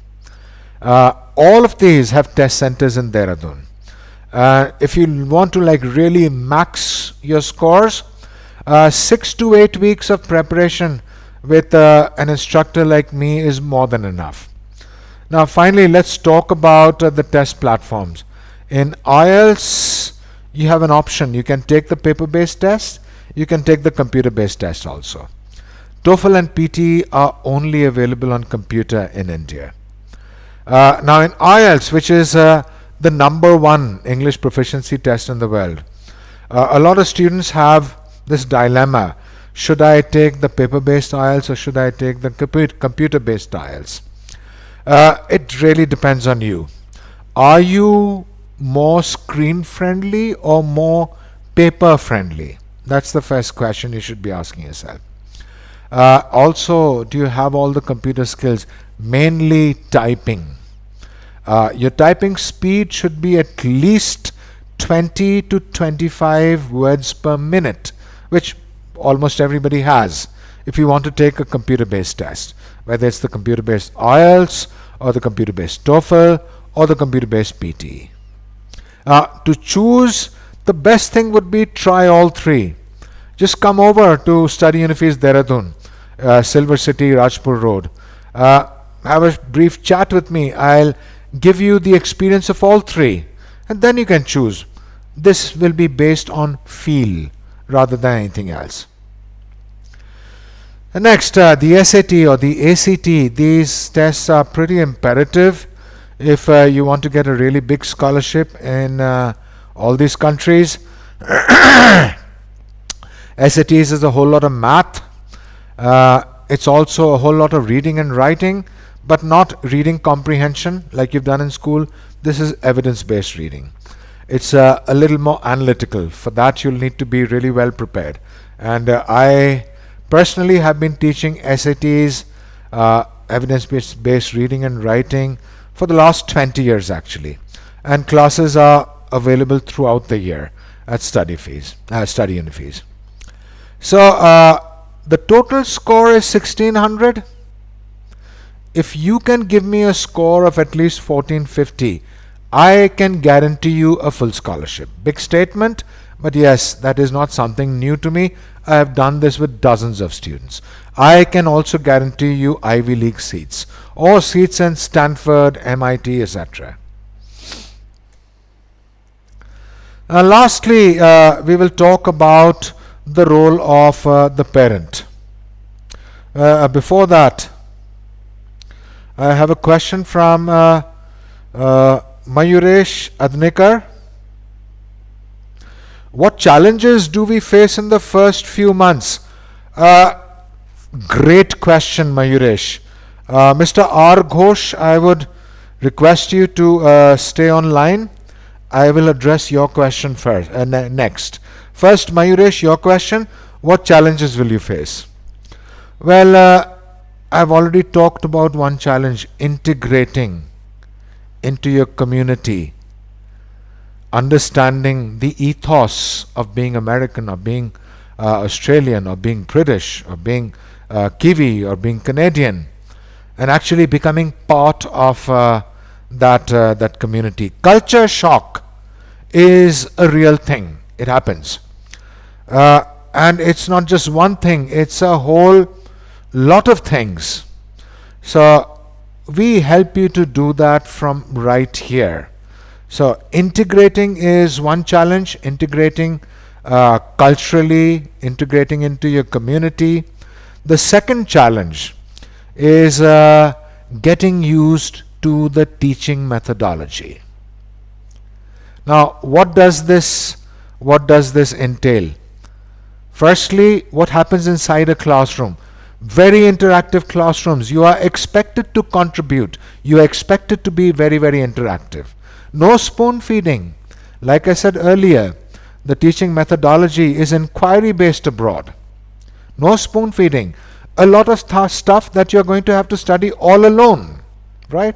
All of these have test centers in Dehradun. If you want to really max your scores, 6 to 8 weeks of preparation with an instructor like me is more than enough. Now finally, let's talk about the test platforms. In IELTS, you have an option. You can take the paper-based test, you can take the computer-based test also. TOEFL and PTE are only available on computer in India. Now in IELTS, which is the #1 English proficiency test in the world, a lot of students have this dilemma: should I take the paper-based IELTS or should I take the computer-based IELTS? It really depends on you. Are you more screen friendly or more paper friendly? That's the first question you should be asking yourself. Also, do you have all the computer skills, mainly typing? Your typing speed should be at least 20 to 25 words per minute, which almost everybody has if you want to take a computer-based test, whether it's the computer-based IELTS or the computer-based TOEFL or the computer-based PTE. To choose, the best thing would be try all three. Just come over to Study Unifees Dehradun, Silver City, Rajpur Road. Have a brief chat with me. I'll give you the experience of all three, and then you can choose. This will be based on feel rather than anything else. Next, the SAT or the ACT. These tests are pretty imperative if you want to get a really big scholarship in all these countries. SATs is a whole lot of math. It's also a whole lot of reading and writing, but not reading comprehension like you've done in school. This is evidence-based reading. It's a little more analytical. For that, you'll need to be really well prepared. And I personally have been teaching SATs, evidence-based reading and writing, for the last 20 years actually. And classes are available throughout the year at Study Unifees. So the total score is 1600. If you can give me a score of at least 1450, I can guarantee you a full scholarship. Big statement, but yes, that is not something new to me. I have done this with dozens of students. I can also guarantee you Ivy League seats or seats in Stanford, MIT, etc. Lastly, we will talk about the role of the parent. Before that, I have a question from Mayuresh Adnikar. What challenges do we face in the first few months? Great question, Mayuresh. Mr. R. Ghosh, I would request you to stay online. I will address your question first, next. First, Mayuresh, your question. What challenges will you face? Well, I've already talked about one challenge: integrating into your community, understanding the ethos of being American, or being Australian, or being British, or being Kiwi, or being Canadian, and actually becoming part of that community. Culture shock is a real thing. It happens. And it's not just one thing, it's a whole lot of things. So we help you to do that from right here. So integrating is one challenge, integrating culturally, integrating into your community. The second challenge is getting used to the teaching methodology. Now, what does this entail? Firstly, what happens inside a classroom? Very interactive classrooms. You are expected to contribute. You are expected to be very, very interactive. No spoon feeding. Like I said earlier, the teaching methodology is inquiry based abroad. No spoon feeding. A lot of stuff that you're going to have to study all alone, right?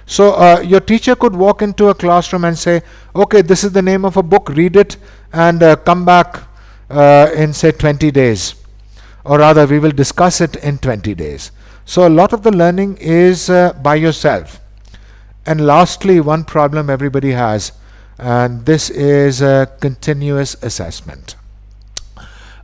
So your teacher could walk into a classroom and say, okay, this is the name of a book, read it and come back in say 20 days. Or rather, we will discuss it in 20 days. So a lot of the learning is by yourself. And lastly, one problem everybody has, and this is continuous assessment.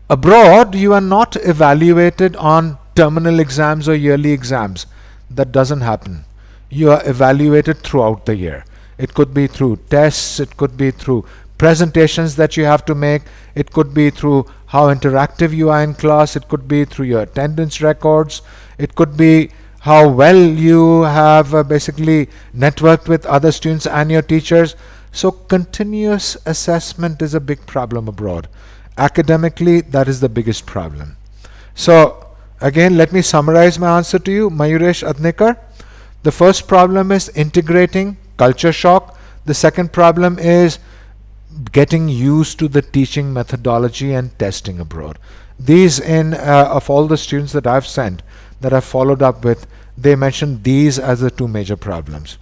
Abroad, you are not evaluated on terminal exams or yearly exams. That doesn't happen. You are evaluated throughout the year. It could be through tests, it could be through presentations that you have to make, it could be through how interactive you are in class, it could be through your attendance records, it could be how well you have basically networked with other students and your teachers. So continuous assessment is a big problem abroad. Academically, that is the biggest problem. So again, let me summarize my answer to you, Mayuresh Adnikar. The first problem is integrating, culture shock. The second problem is getting used to the teaching methodology and testing abroad. These, of all the students that I've sent, that I've followed up with, they mentioned these as the two major problems.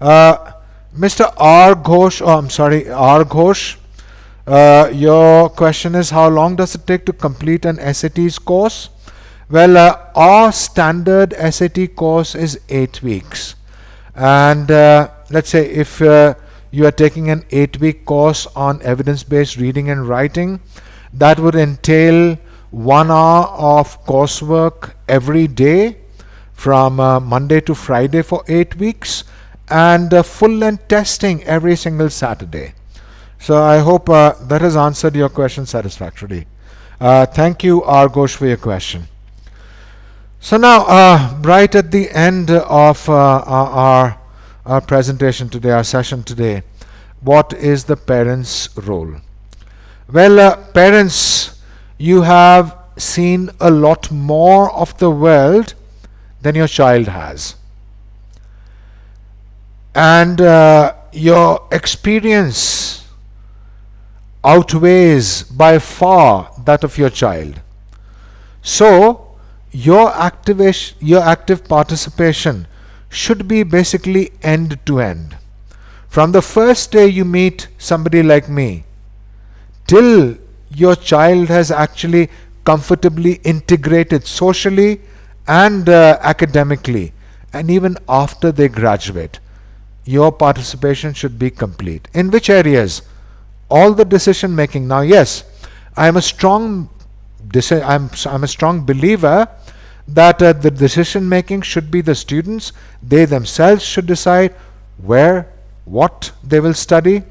Mr. R. Ghosh, R. Ghosh, your question is, how long does it take to complete an SAT's course? Well, our standard SAT course is 8 weeks. And let's say if you are taking an 8-week course on evidence-based reading and writing, that would entail 1 hour of coursework every day from Monday to Friday for 8 weeks, and full-length testing every single Saturday. So I hope that has answered your question satisfactorily. Thank you, R. Ghosh, for your question. So now, right at the end of our presentation today, our session today, what is the parent's role? Well, parents, you have seen a lot more of the world than your child has. And your experience outweighs by far that of your child. So, your active participation should be basically end to end. From the first day you meet somebody like me, till your child has actually comfortably integrated socially and academically, and even after they graduate, your participation should be complete. In which areas? All the decision making. Now, yes, I'm a strong believer that the decision making should be the students. They themselves should decide where, what they will study.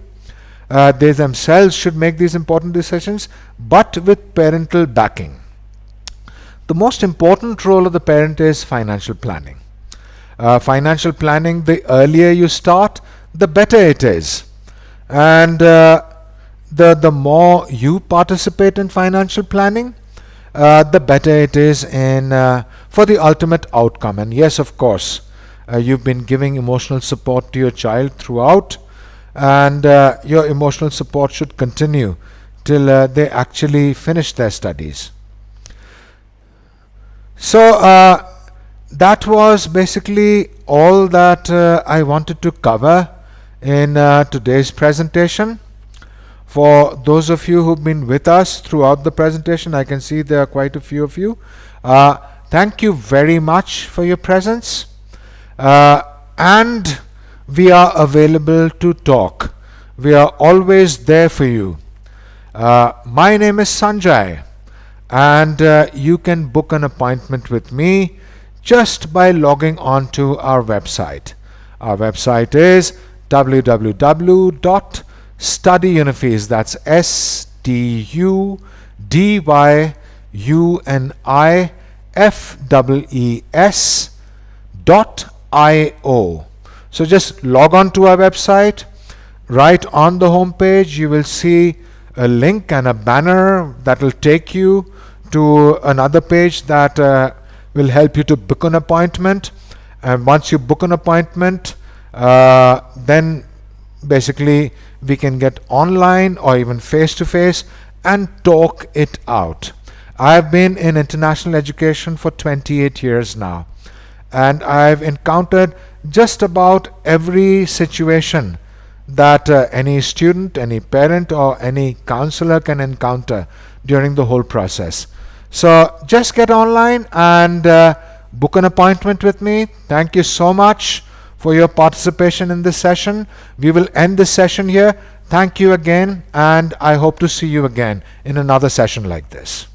They themselves should make these important decisions, but with parental backing. The most important role of the parent is financial planning. Financial planning, the earlier you start, the better it is. And the more you participate in financial planning, the better it is for the ultimate outcome. And yes, of course, you've been giving emotional support to your child throughout, and your emotional support should continue till they actually finish their studies. So that was basically all that I wanted to cover in today's presentation. For those of you who've been with us throughout the presentation, I can see there are quite a few of you. Thank you very much for your presence. And we are available to talk. We are always there for you. My name is Sanjay, and you can book an appointment with me just by logging on to our website. Our website is www.studyunifees, that's STUDYUNIFEES.io. So just log on to our website. Right on the home page you will see a link and a banner that will take you to another page that will help you to book an appointment. And once you book an appointment, then basically we can get online or even face to face and talk it out. I've been in international education for 28 years now, and I've encountered just about every situation that any student, any parent, or any counselor can encounter during the whole process. So just get online and book an appointment with me. Thank you so much for your participation in this session. We will end this session here. Thank you again, and I hope to see you again in another session like this.